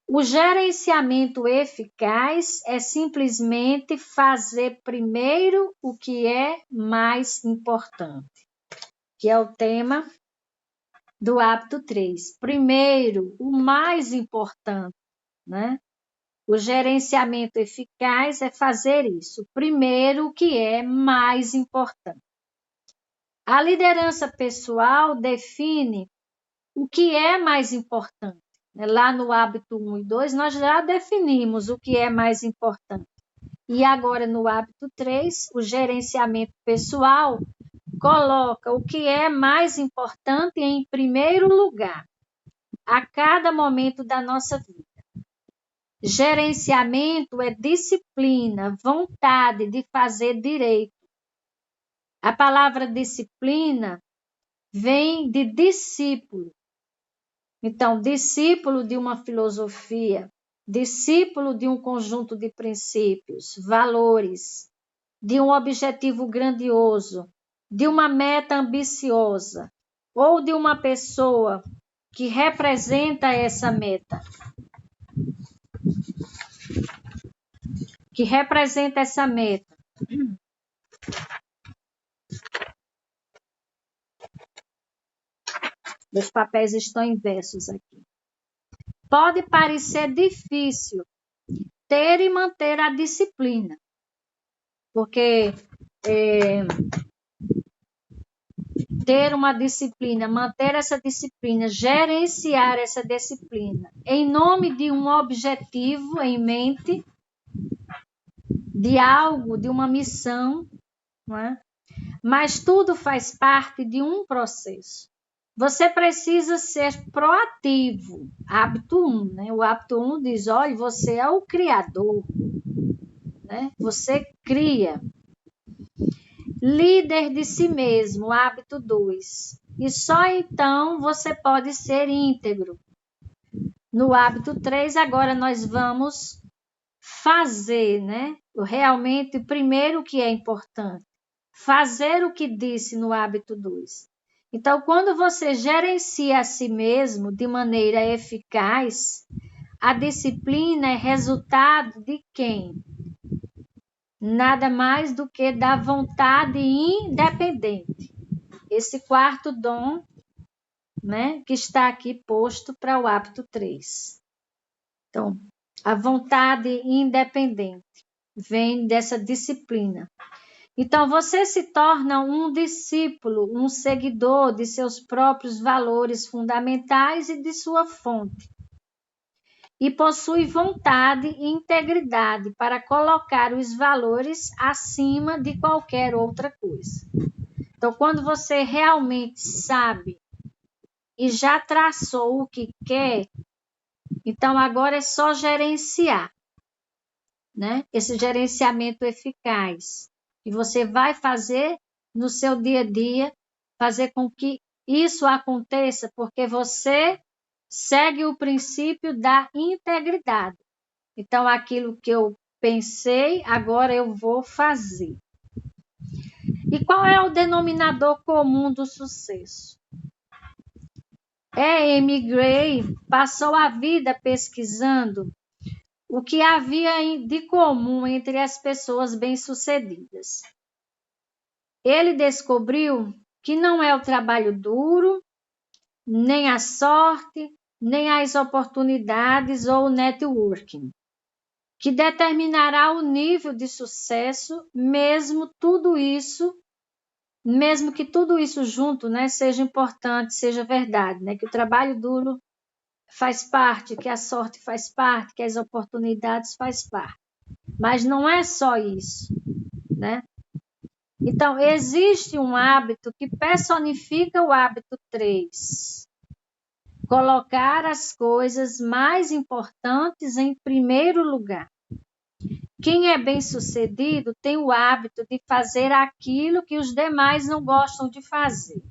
O gerenciamento eficaz é simplesmente fazer primeiro o que é mais importante, que é o tema do hábito 3. Primeiro, o mais importante, né? O gerenciamento eficaz é fazer isso. Primeiro, o que é mais importante. A liderança pessoal define o que é mais importante. Lá no hábito 1 e 2, nós já definimos o que é mais importante. E agora, no hábito 3, o gerenciamento pessoal coloca o que é mais importante em primeiro lugar, a cada momento da nossa vida. Gerenciamento é disciplina, vontade de fazer direito. A palavra disciplina vem de discípulo. Então, discípulo de uma filosofia, discípulo de um conjunto de princípios, valores, de um objetivo grandioso, de uma meta ambiciosa, ou de uma pessoa que representa essa meta. Que representa essa meta. Meus papéis estão inversos aqui. Pode parecer difícil ter e manter a disciplina, porque ter uma disciplina, manter essa disciplina, gerenciar essa disciplina, em nome de um objetivo em mente, de algo, de uma missão, não é? Mas tudo faz parte de um processo. Você precisa ser proativo. Hábito 1, né? O hábito 1 diz, olha, você é o criador, né? Você cria. Líder de si mesmo, hábito 2. E só então você pode ser íntegro. No hábito 3, agora nós vamos fazer, né? Realmente, primeiro o que é importante. Fazer o que disse no hábito 2. Então, quando você gerencia a si mesmo de maneira eficaz, a disciplina é resultado de quem? Nada mais do que da vontade independente. Esse quarto dom, né, que está aqui posto para o hábito 3. Então, a vontade independente vem dessa disciplina. Então, você se torna um discípulo, um seguidor de seus próprios valores fundamentais e de sua fonte. E possui vontade e integridade para colocar os valores acima de qualquer outra coisa. Então, quando você realmente sabe e já traçou o que quer, então agora é só gerenciar, né? Esse gerenciamento eficaz. E você vai fazer no seu dia a dia, fazer com que isso aconteça, porque você segue o princípio da integridade. Então, aquilo que eu pensei, agora eu vou fazer. E qual é o denominador comum do sucesso? E.M. Gray passou a vida pesquisando o que havia de comum entre as pessoas bem-sucedidas. Ele descobriu que não é o trabalho duro, nem a sorte, nem as oportunidades ou o networking, que determinará o nível de sucesso, mesmo que tudo isso junto, né, seja importante, seja verdade, né, que o trabalho duro faz parte, que a sorte faz parte, que as oportunidades faz parte. Mas não é só isso, né? Então, existe um hábito que personifica o hábito 3. Colocar as coisas mais importantes em primeiro lugar. Quem é bem-sucedido tem o hábito de fazer aquilo que os demais não gostam de fazer.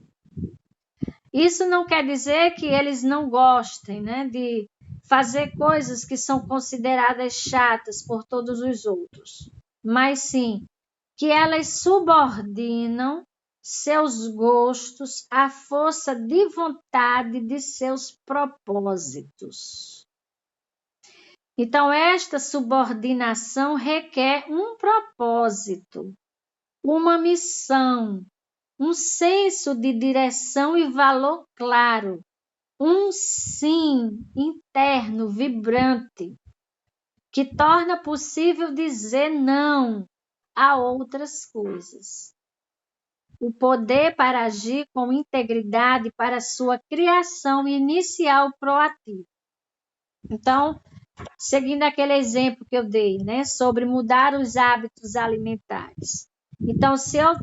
Isso não quer dizer que eles não gostem, né, de fazer coisas que são consideradas chatas por todos os outros, mas sim que elas subordinam seus gostos à força de vontade de seus propósitos. Então, esta subordinação requer um propósito, uma missão, um senso de direção e valor claro, um sim interno vibrante, que torna possível dizer não a outras coisas. O poder para agir com integridade para sua criação inicial proativa. Então, seguindo aquele exemplo que eu dei, né, sobre mudar os hábitos alimentares. Então, se eu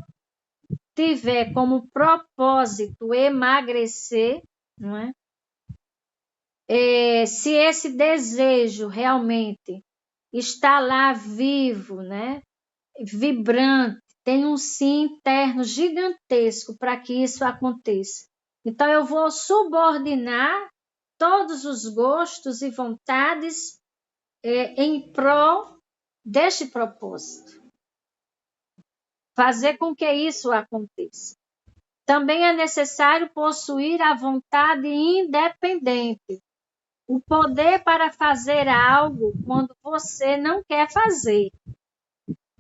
tiver como propósito emagrecer, não é? Se esse desejo realmente está lá vivo, né, vibrante, tem um sim interno gigantesco para que isso aconteça. Então, eu vou subordinar todos os gostos e vontades em prol deste propósito. Fazer com que isso aconteça. Também é necessário possuir a vontade independente, o poder para fazer algo quando você não quer fazer,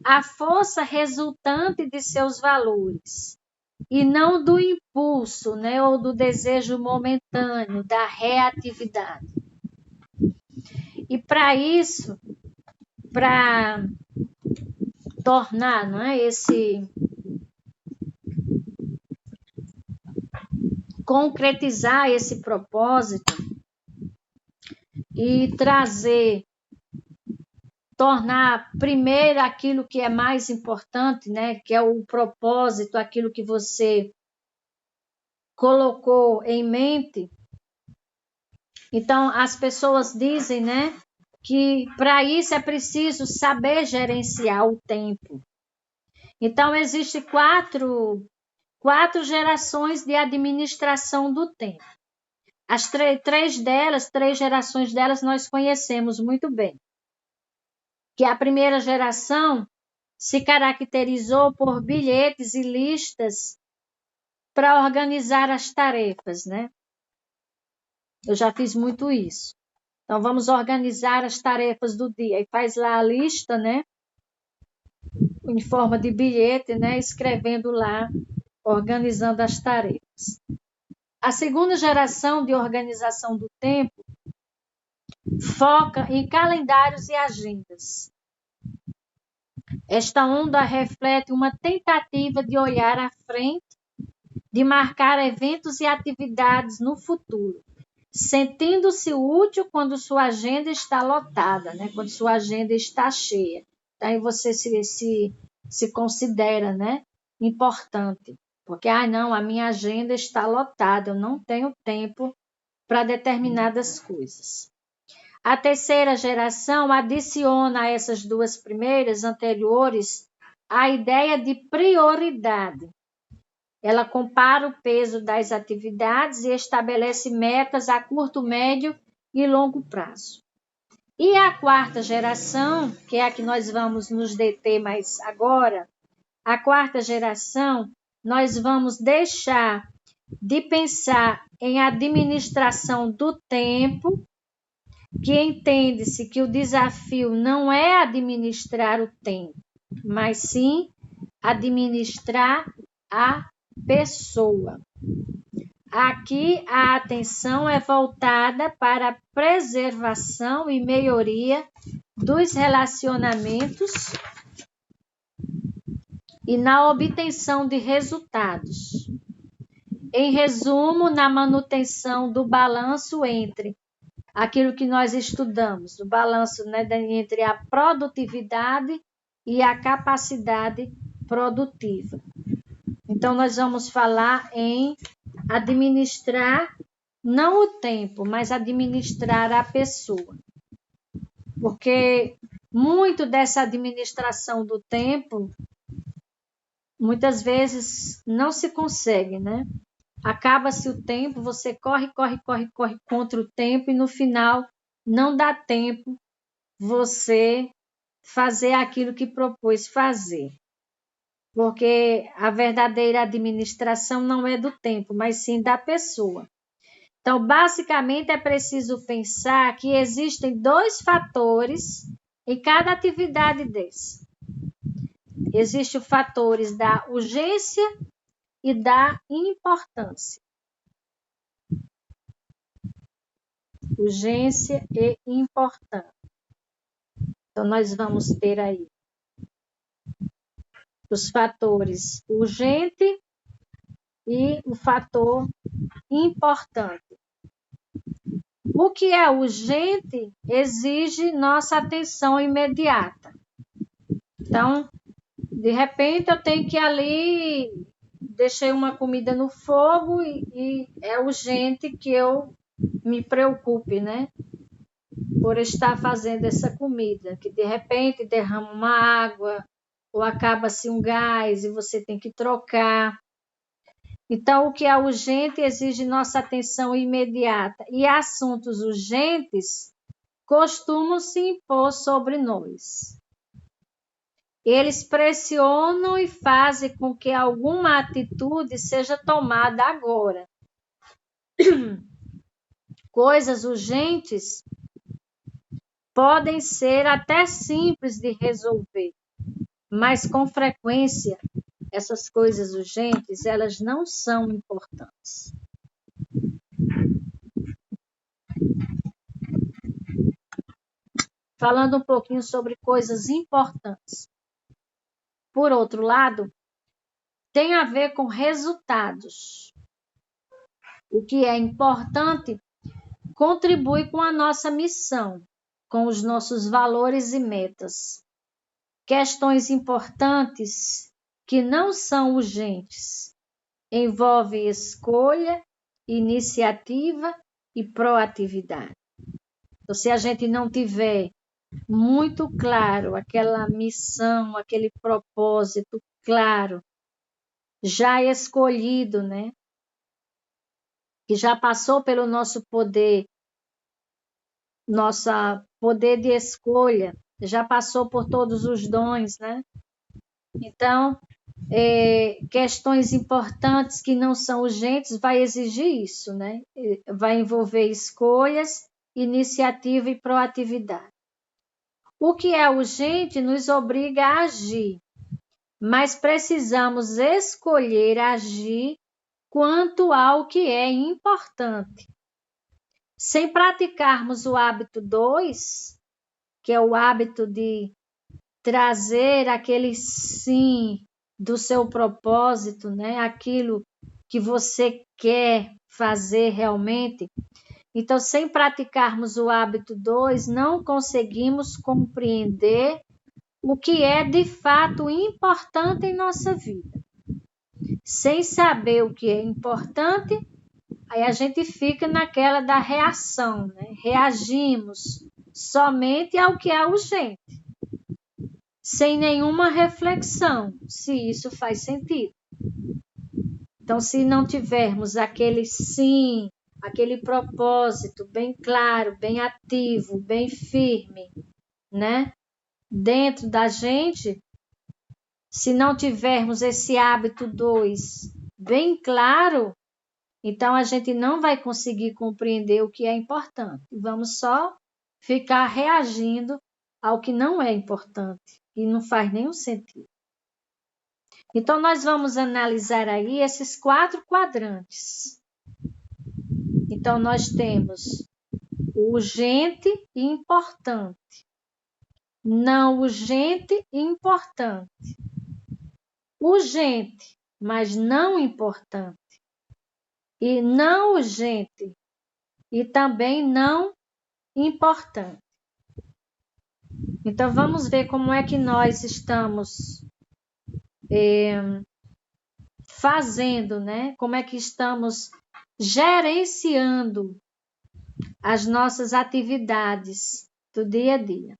a força resultante de seus valores, e não do impulso, né, ou do desejo momentâneo, da reatividade. E para isso, para tornar, não é, concretizar esse propósito e tornar primeiro aquilo que é mais importante, né, que é o propósito, aquilo que você colocou em mente. Então, as pessoas dizem, né, que para isso é preciso saber gerenciar o tempo. Então, existem quatro gerações de administração do tempo. As três gerações delas nós conhecemos muito bem. Que a primeira geração se caracterizou por bilhetes e listas para organizar as tarefas, né? Eu já fiz muito isso. Então, vamos organizar as tarefas do dia. E faz lá a lista, né? Em forma de bilhete, né? Escrevendo lá, organizando as tarefas. A segunda geração de organização do tempo foca em calendários e agendas. Esta onda reflete uma tentativa de olhar à frente, de marcar eventos e atividades no futuro, sentindo-se útil quando sua agenda está lotada, né? Quando sua agenda está cheia. Aí você se considera, né, importante, porque não, a minha agenda está lotada, eu não tenho tempo para determinadas coisas. A terceira geração adiciona a essas duas primeiras anteriores a ideia de prioridade. Ela compara o peso das atividades e estabelece metas a curto, médio e longo prazo. E a quarta geração, que é a que nós vamos nos deter mais agora, a quarta geração, nós vamos deixar de pensar em administração do tempo, que entende-se que o desafio não é administrar o tempo, mas sim administrar a pessoa. Aqui a atenção é voltada para a preservação e melhoria dos relacionamentos e na obtenção de resultados. Em resumo, na manutenção do balanço entre aquilo que nós estudamos, o balanço, né, entre a produtividade e a capacidade produtiva. Então, nós vamos falar em administrar não o tempo, mas administrar a pessoa. Porque muito dessa administração do tempo, muitas vezes não se consegue, né? Acaba-se o tempo, você corre contra o tempo e no final não dá tempo você fazer aquilo que propôs fazer. Porque a verdadeira administração não é do tempo, mas sim da pessoa. Então, basicamente, é preciso pensar que existem 2 fatores em cada atividade desse. Existem os fatores da urgência e da importância. Urgência e importância. Então, nós vamos ter aí os fatores urgente e o fator importante. O que é urgente exige nossa atenção imediata. Então, de repente, eu tenho que ir ali, deixei uma comida no fogo e é urgente que eu me preocupe, né? Por estar fazendo essa comida, que de repente derrama uma água ou acaba-se um gás e você tem que trocar. Então, o que é urgente exige nossa atenção imediata e assuntos urgentes costumam se impor sobre nós. Eles pressionam e fazem com que alguma atitude seja tomada agora. Coisas urgentes podem ser até simples de resolver, mas com frequência essas coisas urgentes, elas não são importantes. Falando um pouquinho sobre coisas importantes. Por outro lado, tem a ver com resultados. O que é importante contribui com a nossa missão, com os nossos valores e metas. Questões importantes que não são urgentes envolvem escolha, iniciativa e proatividade. Então, se a gente não tiver muito claro aquela missão, aquele propósito claro, já escolhido, né? Que já passou pelo nosso poder de escolha, já passou por todos os dons, né? Então, questões importantes que não são urgentes vai exigir isso, né? Vai envolver escolhas, iniciativa e proatividade. O que é urgente nos obriga a agir, mas precisamos escolher agir quanto ao que é importante. Sem praticarmos o hábito 2, que é o hábito de trazer aquele sim do seu propósito, né? Aquilo que você quer fazer realmente. Então, sem praticarmos o hábito 2, não conseguimos compreender o que é de fato importante em nossa vida. Sem saber o que é importante, aí a gente fica naquela da reação, né? Reagimos somente ao que é urgente, sem nenhuma reflexão, se isso faz sentido. Então, se não tivermos aquele sim, aquele propósito bem claro, bem ativo, bem firme, né? Dentro da gente, se não tivermos esse hábito 2 bem claro, então a gente não vai conseguir compreender o que é importante. Vamos só ficar reagindo ao que não é importante e não faz nenhum sentido. Então, nós vamos analisar aí esses 4 quadrantes. Então, nós temos o urgente e importante, não urgente e importante, urgente, mas não importante, e não urgente e também não importante. Então, vamos ver como é que nós estamos fazendo, né? Como é que estamos gerenciando as nossas atividades do dia a dia.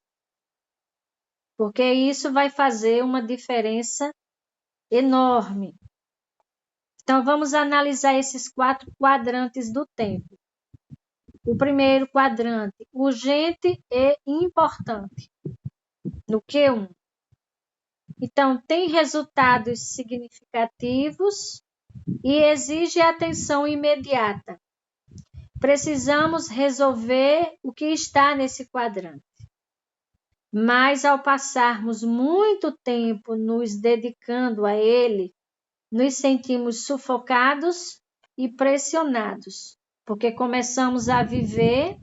Porque isso vai fazer uma diferença enorme. Então, vamos analisar esses 4 quadrantes do tempo. O primeiro quadrante, urgente e importante, no Q1. Então, tem resultados significativos e exige atenção imediata. precisamos resolver o que está nesse quadrante. Mas ao passarmos muito tempo nos dedicando a ele, nos sentimos sufocados e pressionados, porque começamos a viver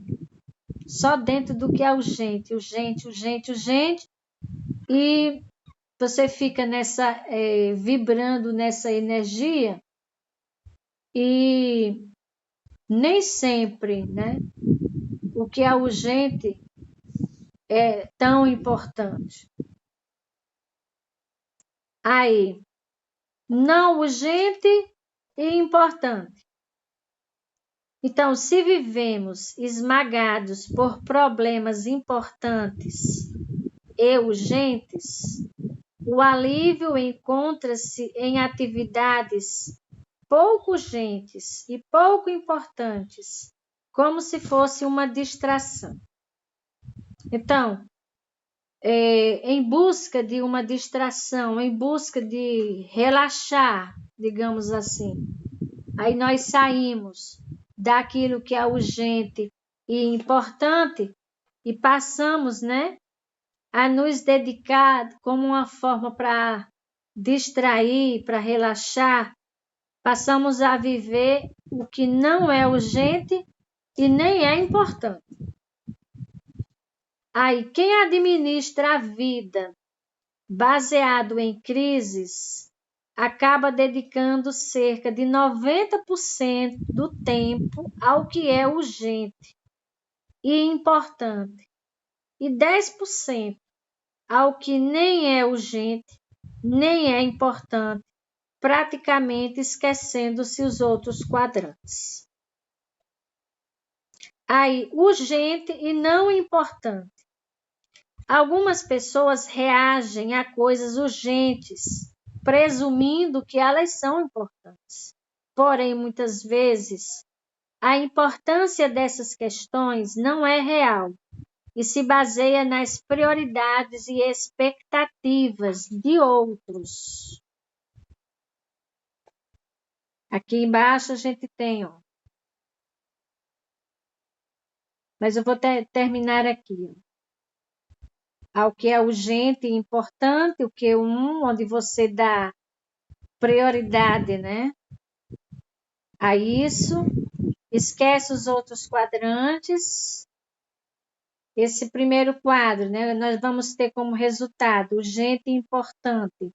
só dentro do que é urgente, e você fica vibrando nessa energia e nem sempre, né, o que é urgente é tão importante. Aí, não urgente e importante. Então, se vivemos esmagados por problemas importantes e urgentes, o alívio encontra-se em atividades pouco urgentes e pouco importantes, como se fosse uma distração. Então, em busca de uma distração, em busca de relaxar, digamos assim, aí nós saímos daquilo que é urgente e importante e passamos, né, a nos dedicar como uma forma para distrair, para relaxar, passamos a viver o que não é urgente e nem é importante. Aí, quem administra a vida baseado em crises acaba dedicando cerca de 90% do tempo ao que é urgente e importante e 10% ao que nem é urgente, nem é importante, praticamente esquecendo-se os outros quadrantes. Aí, urgente e não importante. Algumas pessoas reagem a coisas urgentes, presumindo que elas são importantes. Porém, muitas vezes, a importância dessas questões não é real e se baseia nas prioridades e expectativas de outros. Aqui embaixo a gente tem, ó. Mas eu vou terminar aqui, ó. Ao que é urgente e importante, o Q1, onde você dá prioridade, né, a isso, esquece os outros quadrantes. Esse primeiro quadro, né, nós vamos ter como resultado urgente e importante.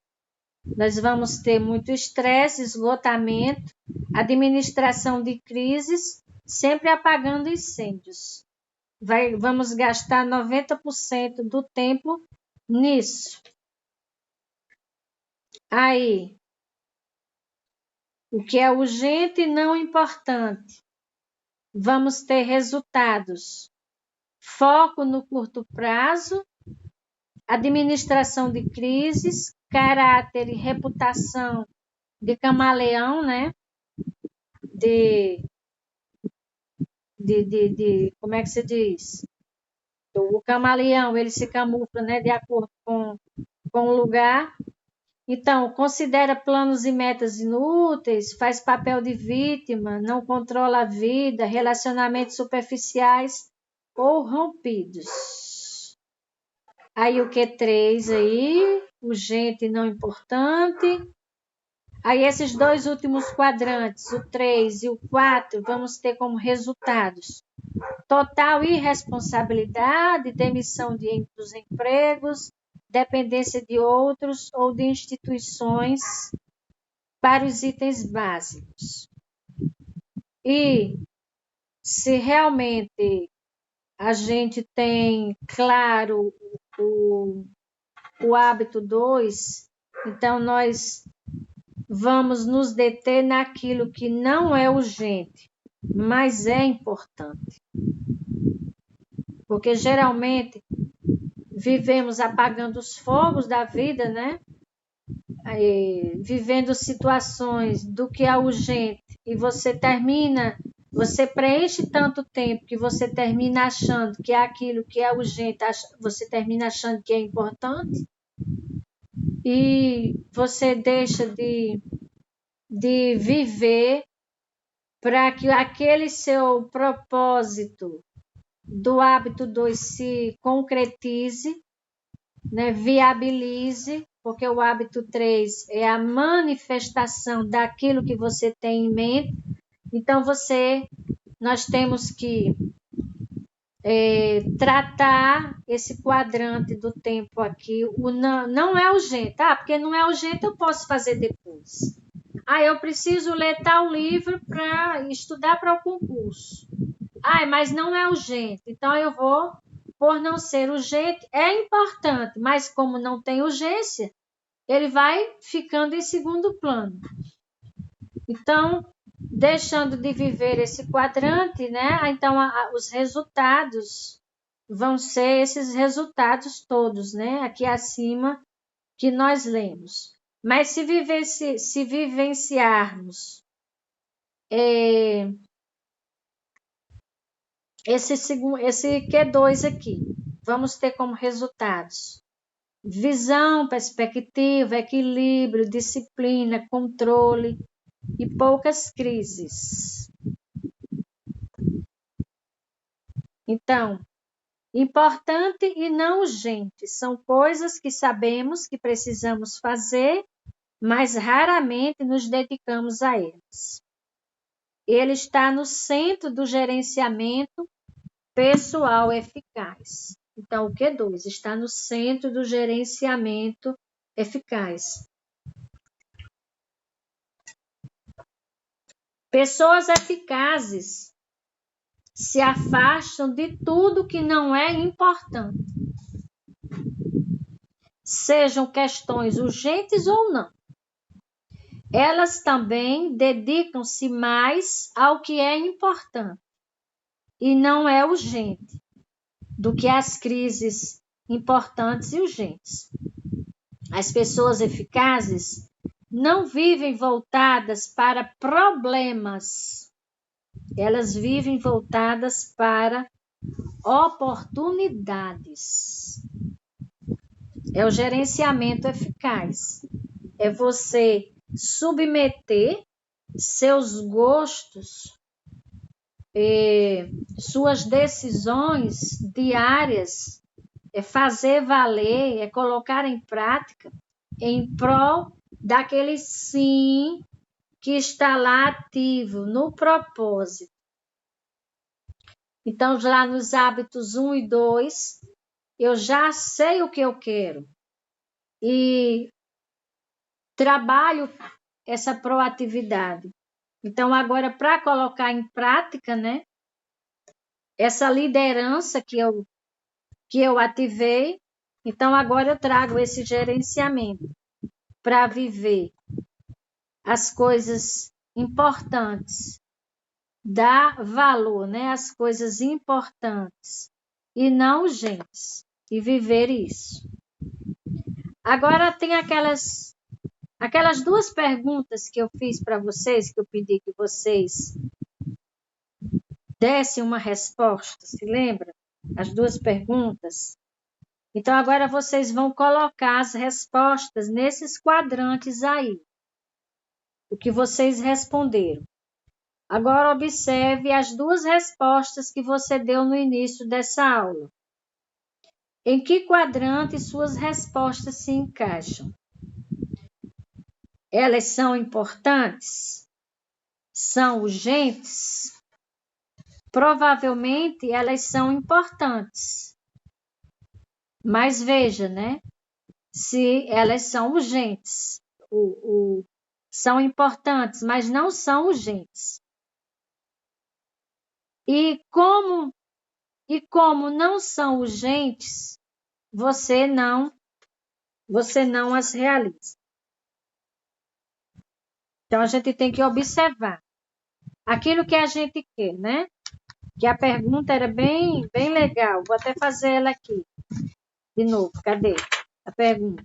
Nós vamos ter muito estresse, esgotamento, administração de crises, sempre apagando incêndios. Vamos gastar 90% do tempo nisso. Aí, o que é urgente e não importante. Vamos ter resultados. Foco no curto prazo, administração de crises, caráter e reputação de camaleão, né? Como é que se diz? O camaleão, ele se camufla, né, de acordo com o lugar. Então, considera planos e metas inúteis, faz papel de vítima, não controla a vida, relacionamentos superficiais ou rompidos. Aí o Q3 aí, urgente e não importante. Aí esses dois últimos quadrantes, o 3 e o 4, vamos ter como resultados total irresponsabilidade, demissão dos empregos, dependência de outros ou de instituições para os itens básicos. E se realmente a gente tem claro o hábito 2, então nós vamos nos deter naquilo que não é urgente, mas é importante. Porque geralmente vivemos apagando os fogos da vida, né? Vivendo situações do que é urgente e você preenche tanto tempo que você termina achando que é aquilo que é urgente, você termina achando que é importante e você deixa de viver para que aquele seu propósito do hábito 2 se concretize, né, viabilize, porque o hábito 3 é a manifestação daquilo que você tem em mente. Então, nós temos que tratar esse quadrante do tempo aqui. O não é urgente. Porque não é urgente, eu posso fazer depois. Eu preciso ler tal livro para estudar para o concurso. Mas não é urgente. Então, eu vou, por não ser urgente, é importante, mas como não tem urgência, ele vai ficando em segundo plano. Então, deixando de viver esse quadrante, né? Então, os resultados vão ser esses resultados todos, né? Aqui acima que nós lemos. Mas se vivenciarmos esse Q2 aqui, vamos ter como resultados visão, perspectiva, equilíbrio, disciplina, controle e poucas crises. Então, importante e não urgente são coisas que sabemos que precisamos fazer, mas raramente nos dedicamos a elas. Ele está no centro do gerenciamento pessoal eficaz. Então, o Q2 está no centro do gerenciamento eficaz. Pessoas eficazes se afastam de tudo que não é importante, sejam questões urgentes ou não. Elas também dedicam-se mais ao que é importante e não é urgente, do que as crises importantes e urgentes. As pessoas eficazes não vivem voltadas para problemas, elas vivem voltadas para oportunidades. É o gerenciamento eficaz. É você submeter seus gostos, suas decisões diárias, é fazer valer, é colocar em prática em prol daquele sim que está lá ativo no propósito. Então, lá nos hábitos 1 e 2, eu já sei o que eu quero e trabalho essa proatividade. Então, agora, para colocar em prática, né, essa liderança que eu ativei, então agora eu trago esse gerenciamento para viver as coisas importantes, dar valor, né, às coisas importantes e não urgentes, e viver isso. Agora tem aquelas duas perguntas que eu fiz para vocês, que eu pedi que vocês dessem uma resposta, se lembra? As duas perguntas. Então, agora vocês vão colocar as respostas nesses quadrantes aí. O que vocês responderam. Agora, observe as duas respostas que você deu no início dessa aula. Em que quadrante suas respostas se encaixam? Elas são importantes? São urgentes? Provavelmente elas são importantes. Mas veja, né? Se elas são urgentes. São importantes, mas não são urgentes. E como não são urgentes, você não as realiza. Então, a gente tem que observar aquilo que a gente quer, né? Que a pergunta era bem legal. Vou até fazer ela aqui. De novo, cadê a pergunta?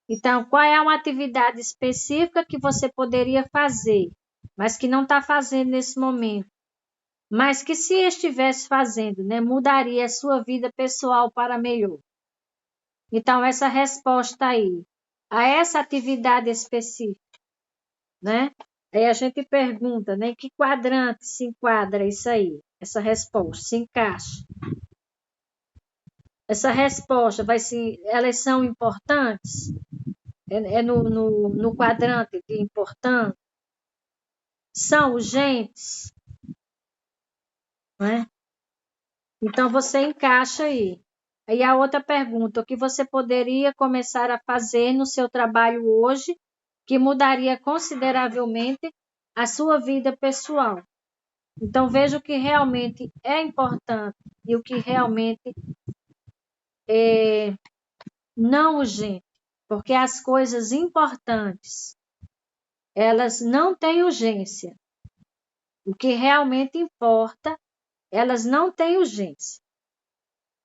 Então, qual é uma atividade específica que você poderia fazer, mas que não está fazendo nesse momento? Mas que se estivesse fazendo, né, mudaria a sua vida pessoal para melhor. Então, essa resposta aí, a essa atividade específica, né? Aí a gente pergunta, né? Em que quadrante se enquadra isso aí? Essa resposta se encaixa. Essa resposta elas são importantes? É no quadrante de importante? São urgentes? Né? Então você encaixa aí. Aí a outra pergunta, o que você poderia começar a fazer no seu trabalho hoje que mudaria consideravelmente a sua vida pessoal? Então veja o que realmente é importante e o que realmente é não urgente, porque as coisas importantes, elas não têm urgência. O que realmente importa, elas não têm urgência.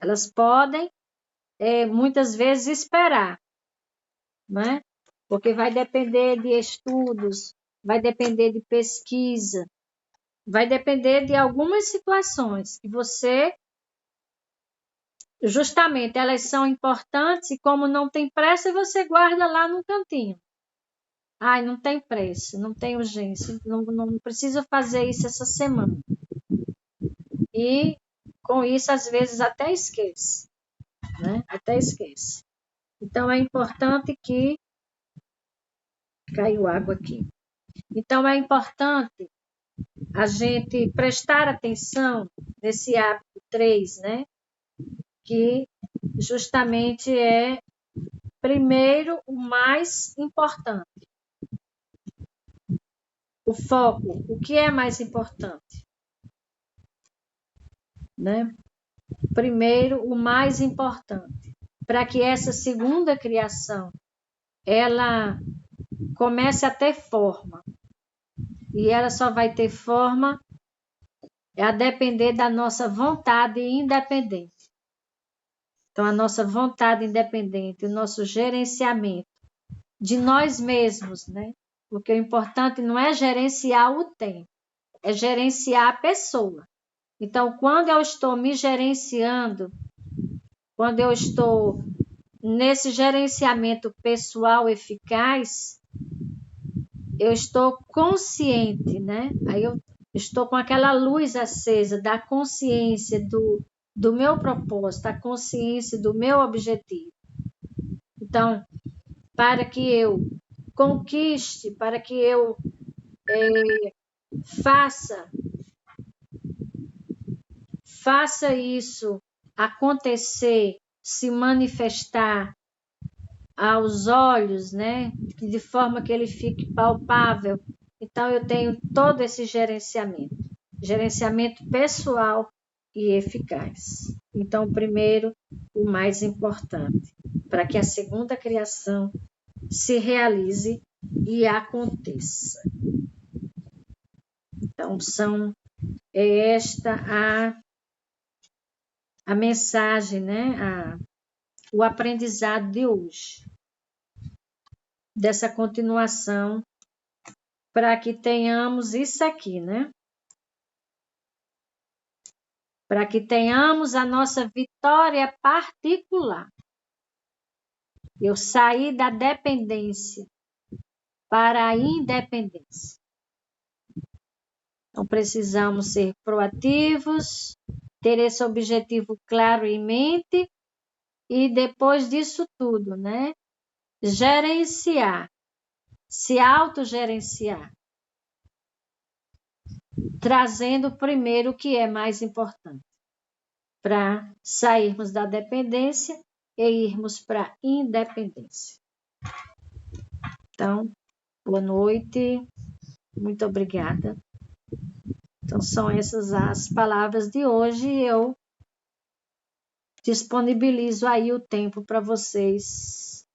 Elas podem, muitas vezes, esperar, né? Porque vai depender de estudos, vai depender de pesquisa, vai depender de algumas situações que você, justamente, elas são importantes e como não tem pressa, você guarda lá no cantinho. Ai, não tem pressa, não tem urgência, não preciso fazer isso essa semana. E com isso, às vezes, até esquece, né? Até esquece. Então, é importante que... Caiu água aqui. Então, é importante a gente prestar atenção nesse hábito 3, né? Que justamente é, primeiro, o mais importante. O foco, o que é mais importante? Né? Primeiro, o mais importante. Para que essa segunda criação, ela comece a ter forma. E ela só vai ter forma a depender da nossa vontade independente. Então, a nossa vontade independente, o nosso gerenciamento de nós mesmos, né? Porque o importante não é gerenciar o tempo, é gerenciar a pessoa. Então, quando eu estou me gerenciando, quando eu estou nesse gerenciamento pessoal eficaz, eu estou consciente, né? Aí eu estou com aquela luz acesa da consciência do meu propósito, da consciência do meu objetivo. Então, para que eu conquiste, para que eu faça isso acontecer, se manifestar aos olhos, né? De forma que ele fique palpável. Então, eu tenho todo esse gerenciamento pessoal e eficaz. Então, primeiro, o mais importante, para que a segunda criação se realize e aconteça. Então, é esta a mensagem, né? O aprendizado de hoje, dessa continuação, para que tenhamos isso aqui, né? Para que tenhamos a nossa vitória particular. Eu saí da dependência para a independência. Então, precisamos ser proativos, ter esse objetivo claro em mente e, depois disso tudo, né? Gerenciar, se autogerenciar, trazendo primeiro o que é mais importante, para sairmos da dependência e irmos para a independência. Então, boa noite, muito obrigada. Então, são essas as palavras de hoje e eu disponibilizo aí o tempo para vocês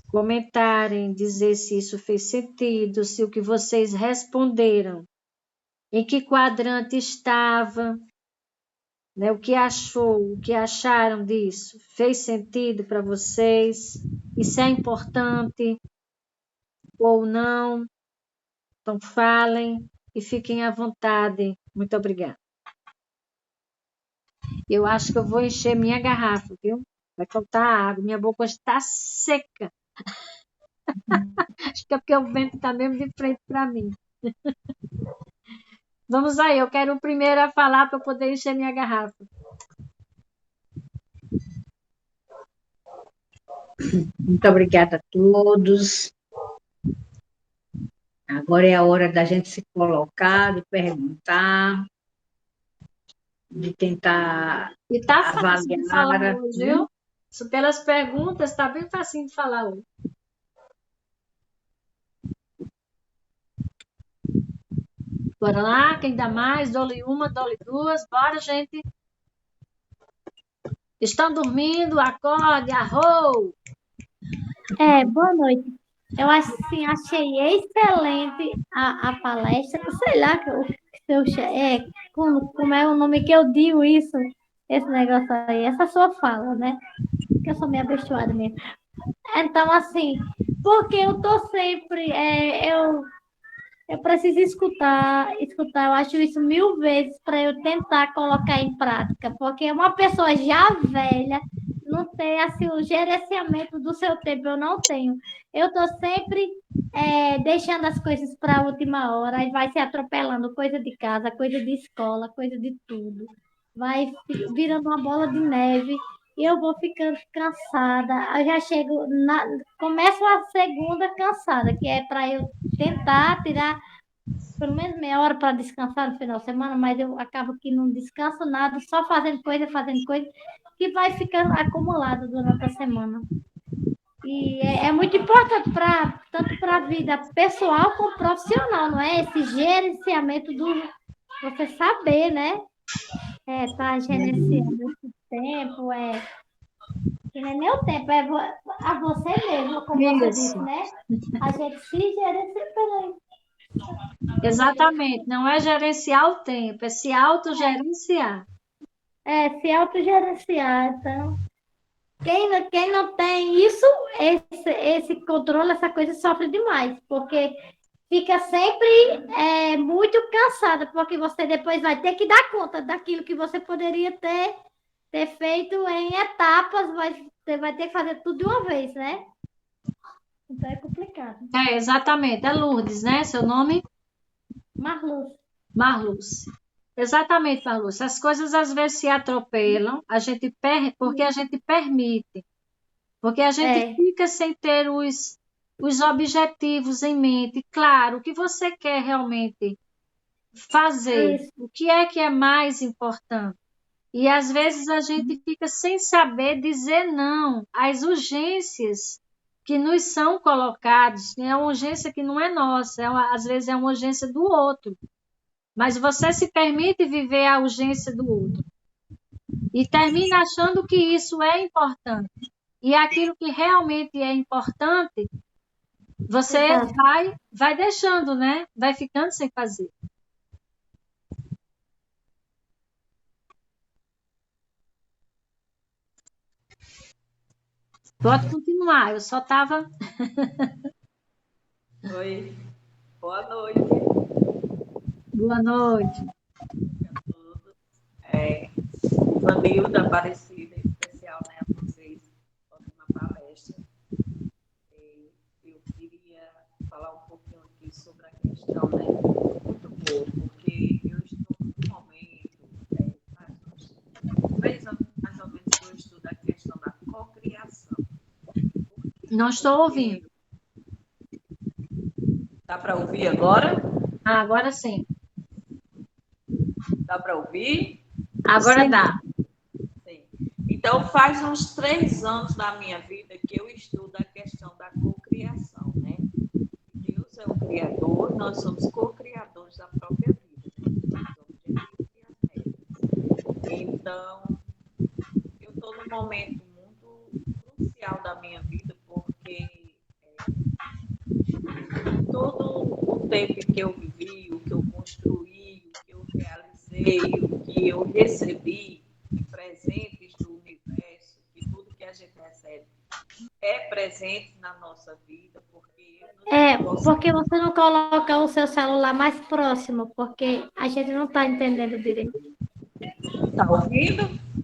comentarem, dizer se isso fez sentido, se o que vocês responderam, em que quadrante estava, né, o que achou, o que acharam disso, fez sentido para vocês, isso é importante ou não. Então, falem e fiquem à vontade. Muito obrigada. Eu acho que eu vou encher minha garrafa, viu? Vai faltar água. Minha boca está seca. Acho que é porque o vento está mesmo de frente para mim. Vamos aí, eu quero o primeiro a falar para poder encher minha garrafa. Muito obrigada a todos. Agora é a hora da gente se colocar, de perguntar, de tentar E tá fácil de falar avaliar, hoje, né? viu? Pelas perguntas, tá bem facinho de falar hoje. Bora lá, quem dá mais? Dole uma, dole duas. Bora, gente. Estão dormindo? Acorde, arrou! Boa noite. Eu assim, achei excelente a palestra. Sei lá como é o nome que eu digo isso, esse negócio aí, essa sua fala, né? Que eu sou meio abençoada mesmo. Então, assim, porque eu tô sempre, eu preciso escutar, eu acho isso 1000 vezes para eu tentar colocar em prática, porque uma pessoa já velha não tem assim o gerenciamento do seu tempo, eu não tenho. Eu estou sempre deixando as coisas para a última hora, e vai se atropelando coisa de casa, coisa de escola, coisa de tudo. Vai virando uma bola de neve e eu vou ficando cansada. Eu já começo a segunda cansada, que é para eu tentar tirar pelo menos meia hora para descansar no final de semana, mas eu acabo que não descanso nada, só fazendo coisa, que vai ficando acumulado durante a semana. E é muito importante tanto para a vida pessoal como profissional, não é? Esse gerenciamento você saber, né? Tá gerenciando esse tempo, que não é nem o tempo, a você mesmo, como você disse, Isso, né? A gente se gerencia. Peraí. exatamente. Não é gerenciar o tempo, é se autogerenciar. Se autogerenciar. Então, quem não tem isso, esse controle, essa coisa sofre demais, porque fica sempre muito cansada, porque você depois vai ter que dar conta daquilo que você poderia ter feito em etapas, você vai ter que fazer tudo de uma vez, né? Então é complicado. Exatamente. É Lourdes, né? Seu nome? Marluz. Marluz. Exatamente, Marluz. As coisas às vezes se atropelam, porque a gente permite, porque a gente fica sem ter os objetivos em mente. Claro, o que você quer realmente fazer, Isso. o que é mais importante. E às vezes a gente fica sem saber dizer não às urgências que nos são colocadas. É uma urgência que não é nossa, às vezes é uma urgência do outro. Mas você se permite viver a urgência do outro. E termina achando que isso é importante. E aquilo que realmente é importante, você Exato. vai deixando, né? Vai ficando sem fazer. Pode continuar, eu só estava. Oi, boa noite. Boa noite. A todos. Vanilda Aparecida, em especial, né, a vocês, na palestra. Eu queria falar um pouquinho aqui sobre a questão, né, muito boa, porque eu estou no momento, faz uns 3 anos mais ou menos que eu estudo a questão da cocriação. Não estou ouvindo. Dá para ouvir agora? Agora sim. Dá para ouvir? Agora dá. Sim. Então, faz uns 3 anos da minha vida que eu estudo a questão da cocriação, né? Deus é o Criador, nós somos co-criadores da própria vida, né? Os objetivos e as metas. Então, eu estou num momento muito crucial da minha vida, porque todo o tempo que eu vivi, o que eu construí, o que eu realizei, o que eu recebi de presentes do universo, de tudo que a gente recebe, é presente na nossa vida, porque Porque você não coloca o seu celular mais próximo, porque a gente não está entendendo direito. Está ouvindo?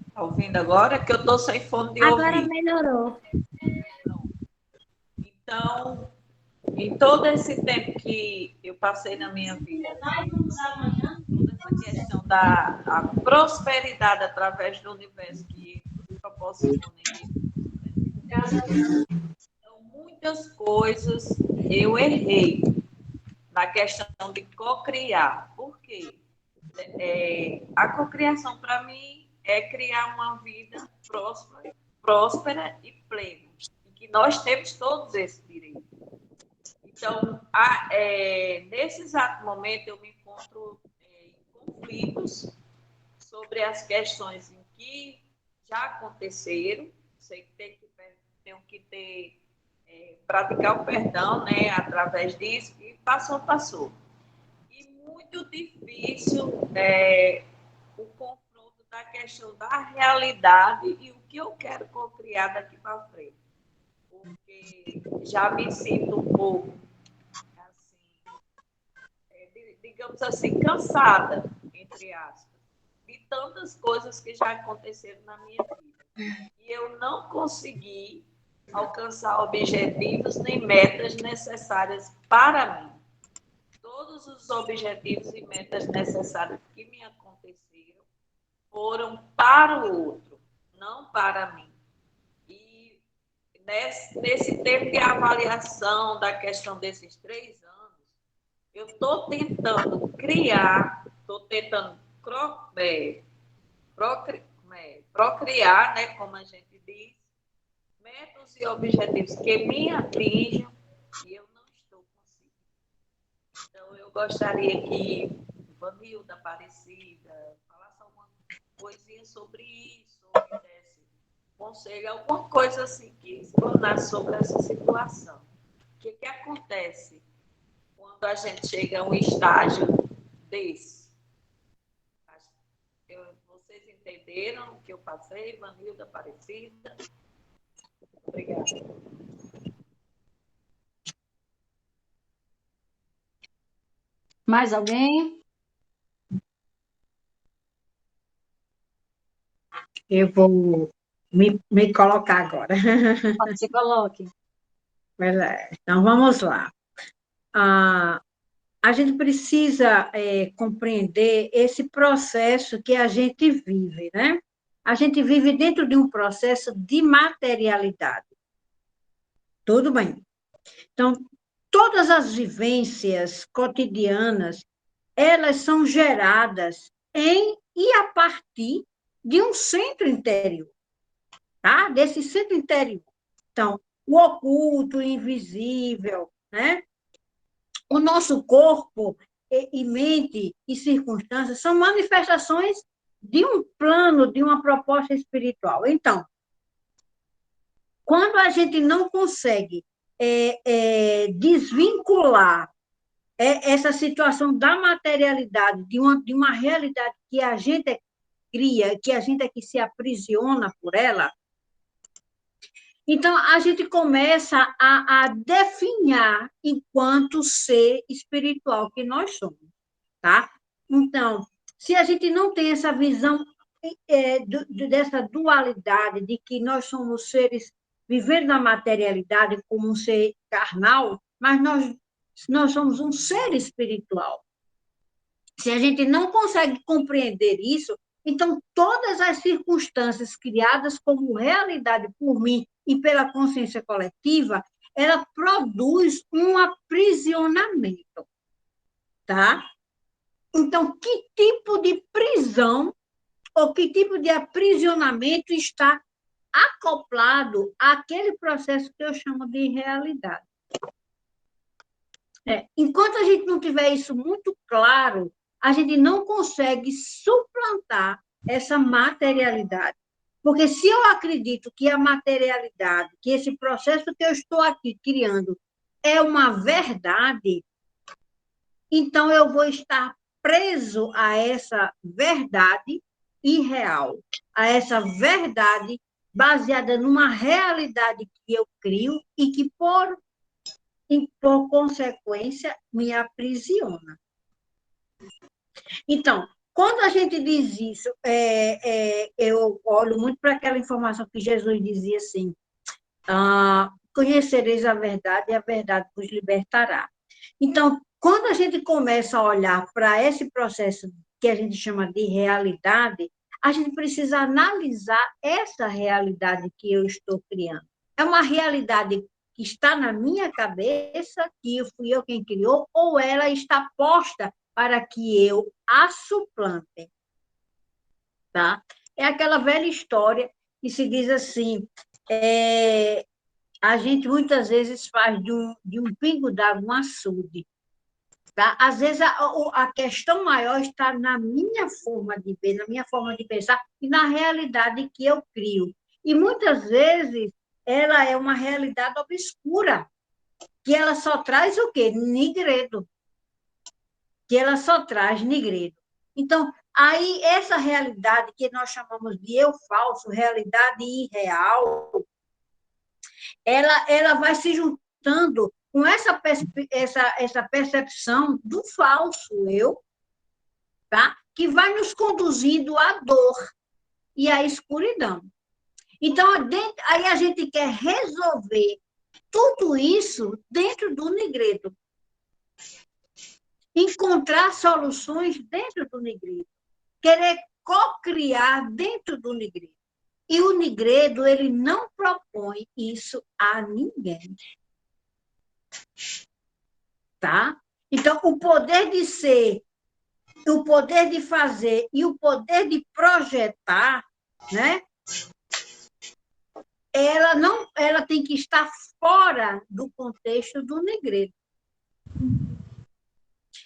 Está ouvindo agora? Que eu estou sem fone de Agora ouvido. melhorou. Então, em todo esse tempo que eu passei na minha vida, toda essa questão da a prosperidade através do universo que nos proporciona, então, muitas coisas eu errei na questão de cocriar. Por quê? A cocriação, para mim, é criar uma vida próspera e plena. E que nós temos todos esse direito. Então, nesse exato momento, eu me encontro em conflitos sobre as questões em que já aconteceram. Sei que tenho que praticar o perdão, né, através disso, e passou. E muito difícil o confronto da questão da realidade e o que eu quero criar daqui para frente. Porque já me sinto um pouco, assim, digamos assim, cansada, entre aspas, de tantas coisas que já aconteceram na minha vida. E eu não consegui alcançar objetivos nem metas necessárias para mim. Todos os objetivos e metas necessárias que me aconteceram foram para o outro, não para mim. E nesse tempo de avaliação da questão desses 3 anos, eu estou tentando criar, estou tentando procriar, né, como a gente diz, metas e objetivos que me atinjam e eu não estou conseguindo. Então, eu gostaria que Vanilda, Aparecida, falasse alguma coisinha sobre isso, ou me desse conselho, alguma coisa assim que explanasse sobre essa situação. O que acontece quando a gente chega a um estágio desse? Vocês entenderam o que eu passei, Vanilda, Aparecida? Obrigada. Mais alguém? Eu vou me colocar agora. Pode se coloque. Então, vamos lá. A gente precisa compreender esse processo que a gente vive, né? A gente vive dentro de um processo de materialidade. Tudo bem. Então, todas as vivências cotidianas, elas são geradas em e a partir de um centro interior, tá? Desse centro interior. Então, o oculto, o invisível, né? O nosso corpo e mente e circunstâncias são manifestações de um plano, de uma proposta espiritual. Então, quando a gente não consegue desvincular essa situação da materialidade de uma realidade que a gente cria, que a gente é que se aprisiona por ela, então a gente começa a definhar enquanto ser espiritual que nós somos, tá? Então, se a gente não tem essa visão dessa dualidade de que nós somos seres vivendo na materialidade como um ser carnal, mas nós somos um ser espiritual. Se a gente não consegue compreender isso, então todas as circunstâncias criadas como realidade por mim e pela consciência coletiva, ela produz um aprisionamento, tá? Então, que tipo de prisão ou que tipo de aprisionamento está acoplado àquele processo que eu chamo de realidade? Enquanto a gente não tiver isso muito claro, a gente não consegue suplantar essa materialidade. Porque se eu acredito que a materialidade, que esse processo que eu estou aqui criando é uma verdade, então eu vou estar preso a essa verdade irreal, a essa verdade baseada numa realidade que eu crio e que, por consequência, me aprisiona. Então, quando a gente diz isso, eu olho muito para aquela informação que Jesus dizia assim, conhecereis a verdade e a verdade vos libertará. Então, quando a gente começa a olhar para esse processo que a gente chama de realidade, a gente precisa analisar essa realidade que eu estou criando. É uma realidade que está na minha cabeça, que fui eu quem criou, ou ela está posta para que eu a suplante, tá? É aquela velha história que se diz assim, a gente muitas vezes faz de um pingo d'água um açude. Tá? Às vezes, a questão maior está na minha forma de ver, na minha forma de pensar e na realidade que eu crio. E muitas vezes ela é uma realidade obscura, que ela só traz o quê? Nigredo. Que ela só traz nigredo. Então, aí essa realidade que nós chamamos de eu falso, realidade irreal, ela vai se juntando com essa percepção do falso eu, tá? Que vai nos conduzindo à dor e à escuridão. Então, aí a gente quer resolver tudo isso dentro do Nigredo. Encontrar soluções dentro do Nigredo. Querer co-criar dentro do Nigredo. E o Nigredo, ele não propõe isso a ninguém. Tá? Então, o poder de ser, o poder de fazer e o poder de projetar, né? Ela tem que estar fora do contexto do Nigredo.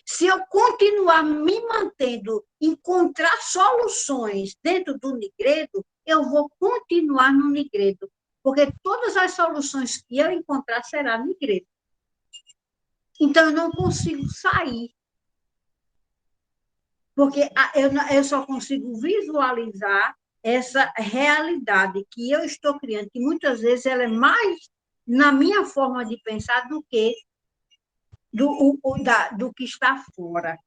Se eu continuar me mantendo, encontrar soluções dentro do Nigredo, eu vou continuar no Nigredo, porque todas as soluções que eu encontrar será Nigredo. Então, eu não consigo sair, porque eu só consigo visualizar essa realidade que eu estou criando, que muitas vezes ela é mais na minha forma de pensar do que do que está fora.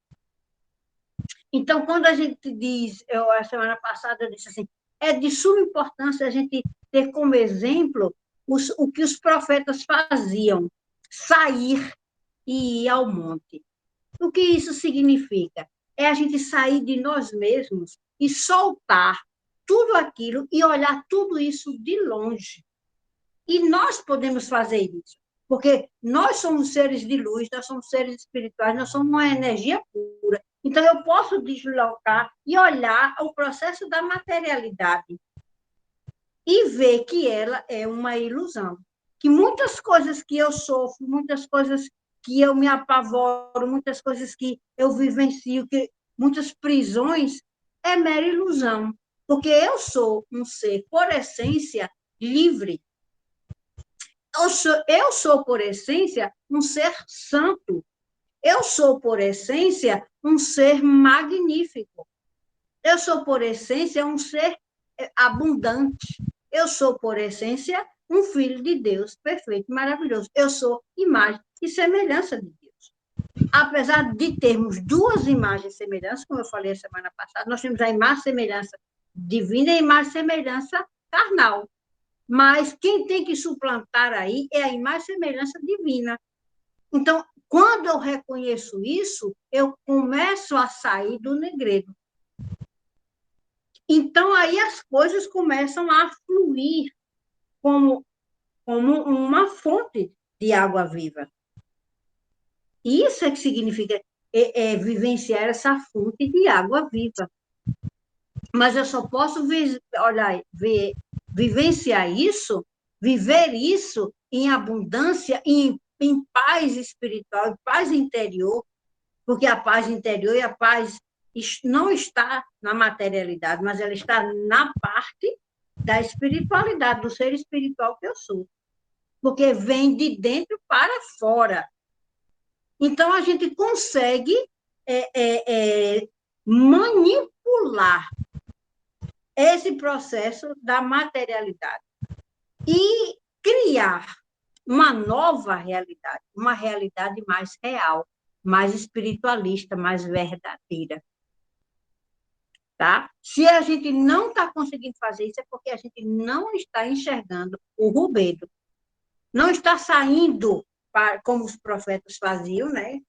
Então, quando a gente diz, a semana passada eu disse assim, é de suma importância a gente ter como exemplo o que os profetas faziam, sair e ir ao monte. O que isso significa? É a gente sair de nós mesmos e soltar tudo aquilo e olhar tudo isso de longe. E nós podemos fazer isso, porque nós somos seres de luz, nós somos seres espirituais, nós somos uma energia pura. Então, eu posso deslocar e olhar o processo da materialidade e ver que ela é uma ilusão. Que muitas coisas que eu sofro, muitas coisas que eu me apavoro, muitas coisas que eu vivencio, muitas prisões, é mera ilusão. Porque eu sou um ser, por essência, livre. Eu sou, por essência, um ser santo. Eu sou, por essência, um ser magnífico. Eu sou, por essência, um ser abundante. Eu sou, por essência, um filho de Deus perfeito, maravilhoso. Eu sou imagem e semelhança de Deus. Apesar de termos duas imagens e semelhanças, como eu falei a semana passada, nós temos a imagem e semelhança divina e a imagem e semelhança carnal. Mas quem tem que suplantar aí é a imagem e semelhança divina. Então, quando eu reconheço isso, eu começo a sair do Nigredo. Então, aí as coisas começam a fluir como uma fonte de água viva. Isso é que significa vivenciar essa fonte de água viva. Mas eu só posso vivenciar isso, viver isso em abundância, em paz espiritual, em paz interior, porque a paz interior e a paz não está na materialidade, mas ela está na parte da espiritualidade, do ser espiritual que eu sou. Porque vem de dentro para fora. Então, a gente consegue manipular esse processo da materialidade e criar uma nova realidade, uma realidade mais real, mais espiritualista, mais verdadeira. Tá? Se a gente não está conseguindo fazer isso, é porque a gente não está enxergando o rubedo. Não está saindo como os profetas faziam, né?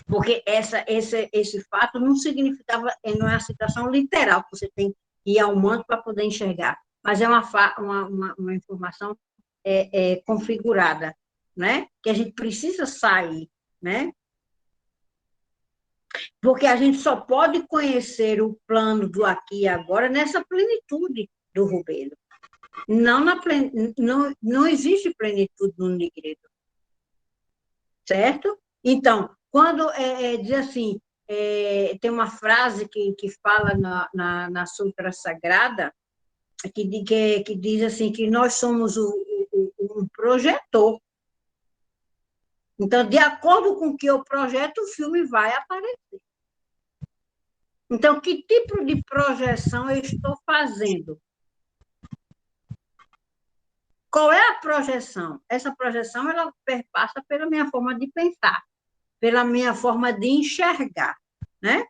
Porque esse fato não significava, não é uma citação literal, que você tem que ir ao manto para poder enxergar, mas é uma informação configurada, né? Que a gente precisa sair, né? Porque a gente só pode conhecer o plano do aqui e agora nessa plenitude do Rubeiro. Não existe plenitude no Nigredo, certo? Então, quando diz assim, tem uma frase que fala na Sutra Sagrada, que diz assim, que nós somos um projetor. Então, de acordo com o que eu projeto, o filme vai aparecer. Então, que tipo de projeção eu estou fazendo? Qual é a projeção? Essa projeção ela perpassa pela minha forma de pensar, pela minha forma de enxergar, né?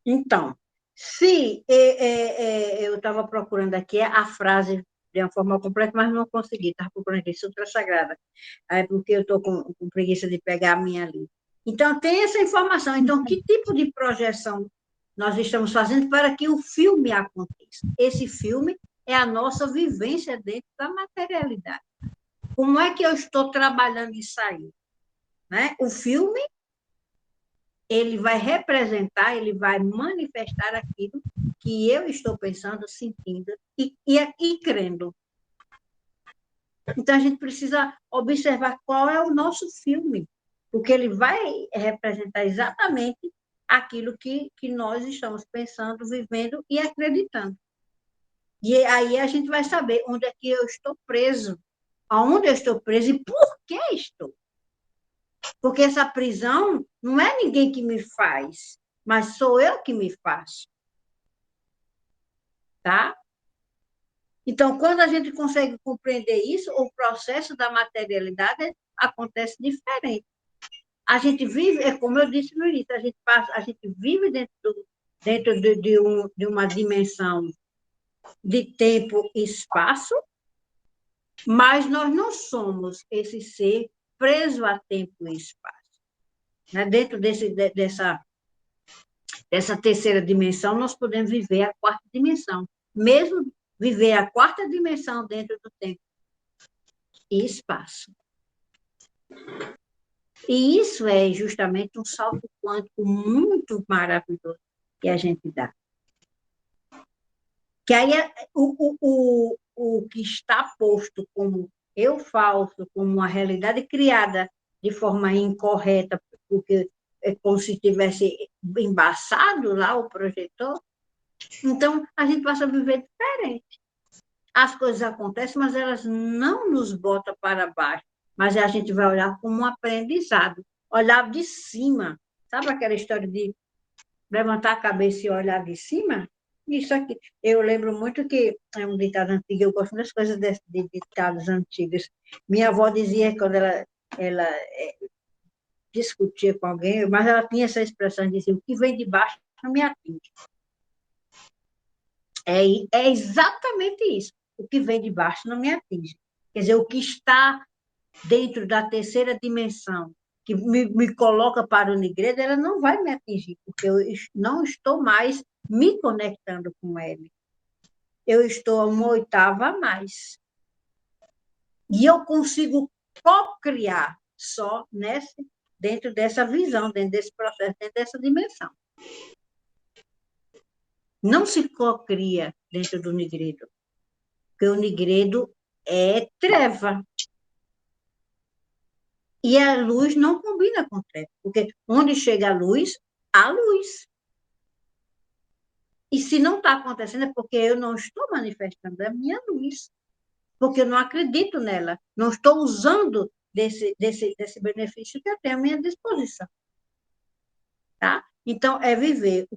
Então, se eu estava procurando aqui a frase de uma forma completa, mas não consegui, estava procurando aqui, Sutra Sagrada, porque eu estou com preguiça de pegar a minha ali. Então, tem essa informação. Então, que tipo de projeção nós estamos fazendo para que o filme aconteça? Esse filme é a nossa vivência dentro da materialidade. Como é que eu estou trabalhando isso aí? Né? O filme, ele vai representar, ele vai manifestar aquilo que eu estou pensando, sentindo e crendo. Então, a gente precisa observar qual é o nosso filme, porque ele vai representar exatamente aquilo que nós estamos pensando, vivendo e acreditando. E aí a gente vai saber onde é que eu estou preso, aonde eu estou preso e por que estou. Porque essa prisão não é ninguém que me faz, mas sou eu que me faço. Tá? Então, quando a gente consegue compreender isso, o processo da materialidade acontece diferente. A gente vive, como eu disse no início, a gente vive dentro de uma dimensão de tempo e espaço, mas nós não somos esse ser preso a tempo e espaço. Né? Dentro dessa terceira dimensão, nós podemos viver a quarta dimensão, mesmo viver a quarta dimensão dentro do tempo e espaço. E isso é justamente um salto quântico muito maravilhoso que a gente dá. Que aí o que está posto como eu falso, como uma realidade criada de forma incorreta, porque é como se tivesse embaçado lá o projetor, então a gente passa a viver diferente. As coisas acontecem, mas elas não nos botam para baixo, mas a gente vai olhar como um aprendizado, olhar de cima. Sabe aquela história de levantar a cabeça e olhar de cima? Isso aqui. Eu lembro muito que é um ditado antigo, eu gosto das coisas de ditados antigos. Minha avó dizia, quando ela discutia com alguém, mas ela tinha essa expressão, dizia, o que vem de baixo não me atinge. É exatamente isso. O que vem de baixo não me atinge. Quer dizer, o que está dentro da terceira dimensão, que me coloca para o Nigredo, ela não vai me atingir, porque eu não estou mais me conectando com ele. Eu estou a uma oitava a mais. E eu consigo co-criar só dentro dessa visão, dentro desse processo, dentro dessa dimensão. Não se co-cria dentro do Nigredo, porque o Nigredo é treva. E a luz não combina com treva, porque onde chega a luz, há luz. E se não está acontecendo é porque eu não estou manifestando a minha luz, porque eu não acredito nela, não estou usando desse benefício que eu tenho à minha disposição. Tá? Então, é viver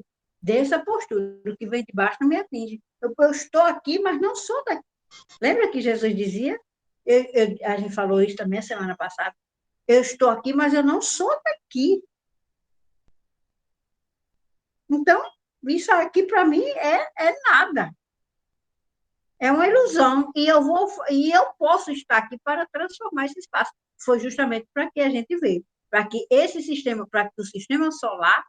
dessa postura, o que vem de baixo não me atinge. Eu estou aqui, mas não sou daqui. Lembra que Jesus dizia? A gente falou isso também a semana passada. Eu estou aqui, mas eu não sou daqui. Então, isso aqui para mim é nada. É uma ilusão e eu posso estar aqui para transformar esse espaço. Foi justamente para que a gente veio, para que esse sistema, para que o sistema solar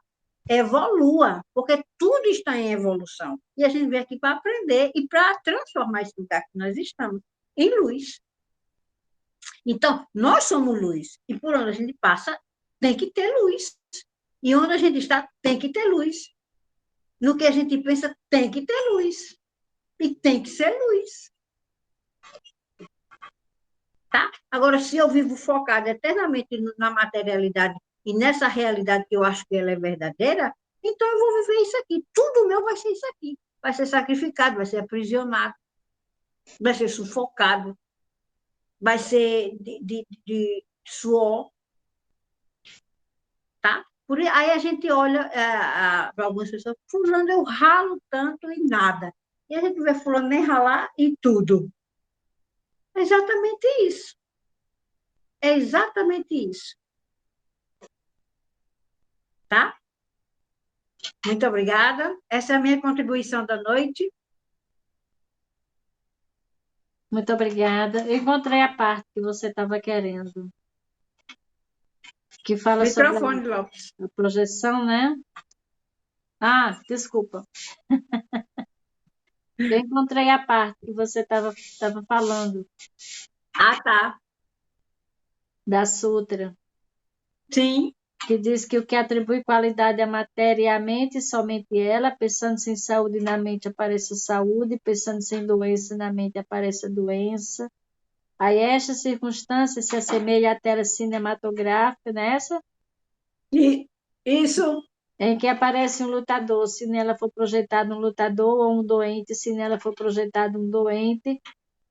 evolua, porque tudo está em evolução. E a gente veio aqui para aprender e para transformar esse lugar que nós estamos em luz. Então, nós somos luz, e por onde a gente passa, tem que ter luz. E onde a gente está, tem que ter luz. No que a gente pensa, tem que ter luz. E tem que ser luz. Tá? Agora, se eu vivo focada eternamente na materialidade e nessa realidade que eu acho que ela é verdadeira, então eu vou viver isso aqui. Tudo meu vai ser isso aqui. Vai ser sacrificado, vai ser aprisionado, vai ser sufocado, vai ser de suor, tá? Aí a gente olha para algumas pessoas, fulano, eu ralo tanto e nada. E a gente vê fulano nem ralar e tudo. É exatamente isso. É exatamente isso. Tá? Muito obrigada. Essa é a minha contribuição da noite. Muito obrigada. Eu encontrei a parte que você estava querendo, que fala sobre Microfone, Lopes. a projeção, né? Ah, desculpa. Eu encontrei a parte que você estava falando Ah, tá. da Sutra, Sim, que diz que o que atribui qualidade à matéria e à mente, somente ela, pensando-se em saúde na mente aparece saúde, pensando-se em doença na mente aparece doença. Aí esta circunstância se assemelha à tela cinematográfica, nessa, e isso, em que aparece um lutador, se nela for projetado um lutador, ou um doente, se nela for projetado um doente.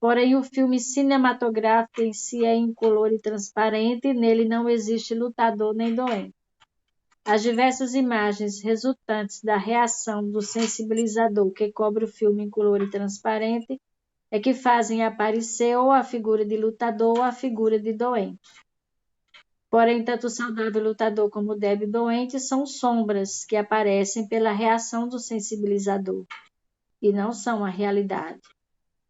Porém, o filme cinematográfico em si é incolor e transparente, nele não existe lutador nem doente. As diversas imagens resultantes da reação do sensibilizador que cobre o filme incolor e transparente é que fazem aparecer ou a figura de lutador ou a figura de doente. Porém, tanto o saudável lutador como o débil doente são sombras que aparecem pela reação do sensibilizador e não são a realidade.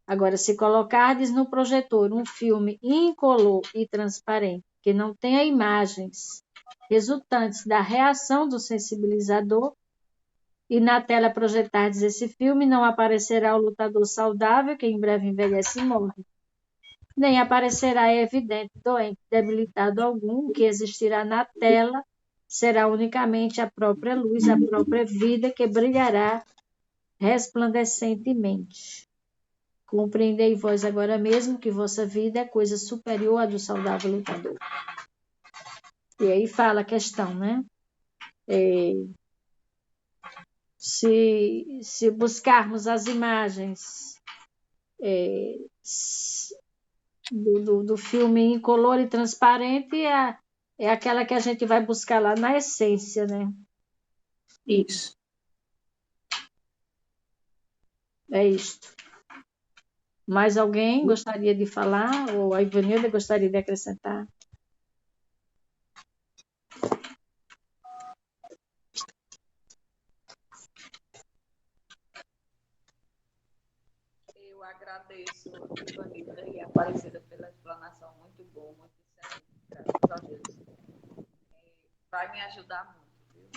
Agora, se colocardes no projetor um filme incolor e transparente, que não tenha imagens resultantes da reação do sensibilizador, e na tela projetardes esse filme, não aparecerá o lutador saudável, que em breve envelhece e morre. Nem aparecerá evidente doente debilitado algum, o que existirá na tela será unicamente a própria luz, a própria vida que brilhará resplandecentemente. Compreendei vós agora mesmo que vossa vida é coisa superior à do saudável lutador. E aí fala a questão, né? Se buscarmos as imagens do filme em color e transparente, é aquela que a gente vai buscar lá na essência, né? isso. É isto. Mais alguém gostaria de falar? Ou a Ivanilda gostaria de acrescentar? Eu agradeço, Ivanilda e Aparecida, pela explanação muito boa, muito excelente. Graças a Deus. Vai me ajudar muito, viu?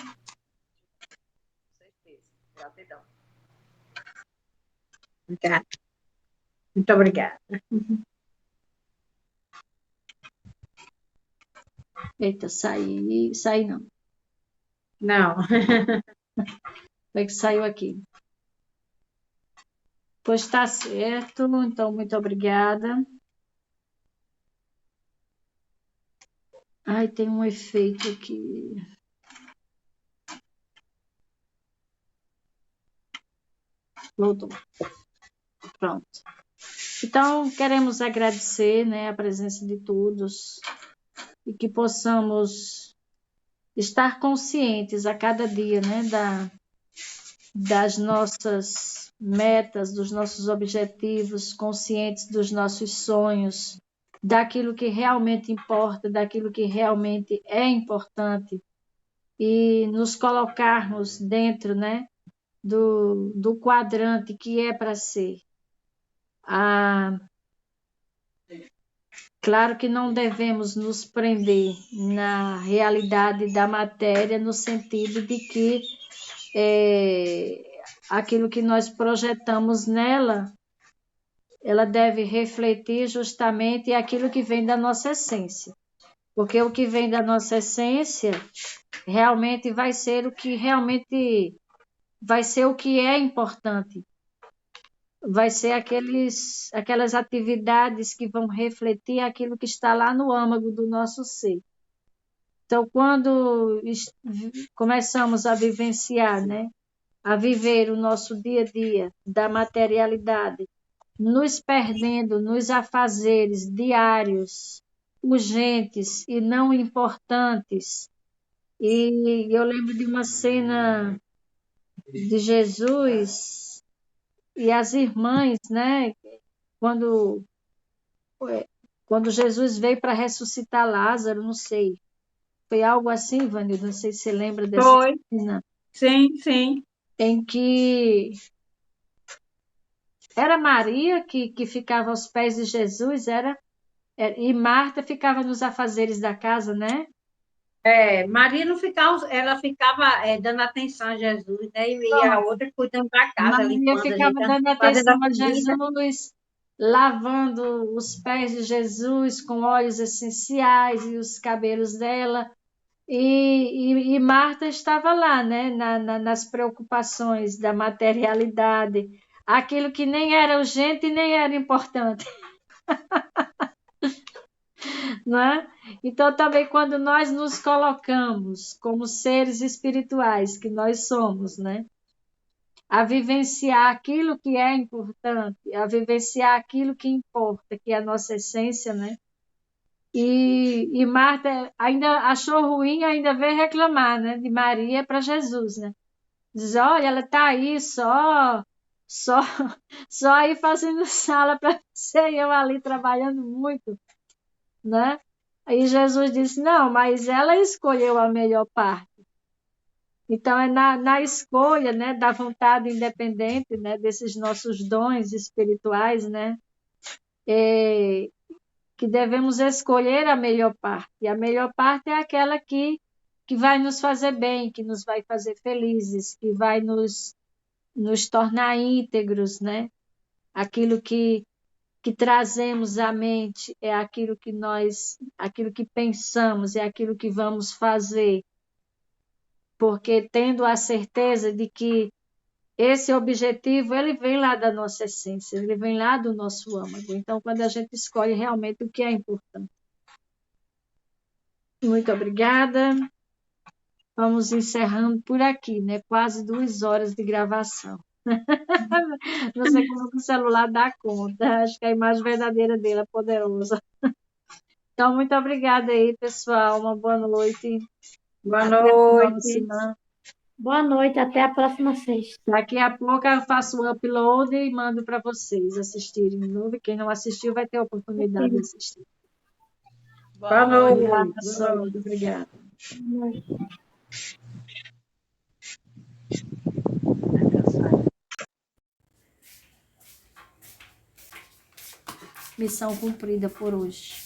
Com certeza. Gratidão. Obrigada. Muito obrigada. Eita, saí não. Não. Foi que saiu aqui. Pois está certo, então muito obrigada. Ai, tem um efeito aqui. Voltou. Pronto. Então, queremos agradecer, né, a presença de todos e que possamos estar conscientes a cada dia, né, das nossas metas, dos nossos objetivos, conscientes dos nossos sonhos, daquilo que realmente importa, daquilo que realmente é importante e nos colocarmos dentro, né, do quadrante que é para ser. Claro que não devemos nos prender na realidade da matéria, no sentido de que aquilo que nós projetamos nela, ela deve refletir justamente aquilo que vem da nossa essência. Porque o que vem da nossa essência realmente vai ser o que realmente vai ser o que é importante. Vai ser aquelas atividades que vão refletir aquilo que está lá no âmago do nosso ser. Então, quando começamos a vivenciar, né, a viver o nosso dia a dia da materialidade, nos perdendo nos afazeres diários, urgentes e não importantes. E eu lembro de uma cena de Jesus e as irmãs, né? Quando, quando Jesus veio para ressuscitar Lázaro, não sei. Foi algo assim, Vânia, não sei se você lembra dessa Foi, cena, sim, sim. em que era Maria que ficava aos pés de Jesus, e Marta ficava nos afazeres da casa, né? Maria não ficava, ela ficava dando atenção a Jesus, né? E a outra cuidando da casa, Maria limpando, ficava ajeitando, dando fazendo atenção a a comida. Jesus, lavando os pés de Jesus com óleos essenciais e os cabelos dela. E Marta estava lá, né? Nas preocupações da materialidade, aquilo que nem era urgente e nem era importante, não é? Então, também quando nós nos colocamos como seres espirituais que nós somos, né? A vivenciar aquilo que é importante, a vivenciar aquilo que importa, que é a nossa essência, né? E Marta ainda achou ruim, ainda veio reclamar, né, de Maria para Jesus, né? Diz, olha, ela está aí só, só aí fazendo sala para você e eu ali trabalhando muito, né? Aí Jesus disse, não, mas ela escolheu a melhor parte. Então, é na escolha, né, da vontade independente, né, desses nossos dons espirituais, né, que devemos escolher a melhor parte. E a melhor parte é aquela que vai nos fazer bem, que nos vai fazer felizes, que vai nos tornar íntegros, né? Aquilo que trazemos à mente é aquilo que pensamos, é aquilo que vamos fazer, porque tendo a certeza de que esse objetivo, ele vem lá da nossa essência, ele vem lá do nosso âmago. Então, quando a gente escolhe realmente o que é importante. Muito obrigada. Vamos encerrando por aqui, né? Quase 2 horas de gravação. Não sei como que o celular dá conta. Acho que a imagem verdadeira dele é poderosa. Então, muito obrigada aí, pessoal. Uma boa noite. Boa Até a noite. próxima. Boa noite, até a próxima sexta. Daqui a pouco eu faço o upload e mando para vocês assistirem de novo. Quem não assistiu vai ter a oportunidade de assistir. Boa Boa noite. Obrigada, noite. Boa Sol. noite. Obrigada. Boa noite. Missão cumprida por hoje.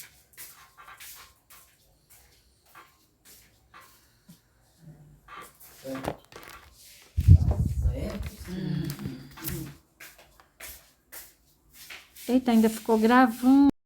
Eita, ainda ficou gravando.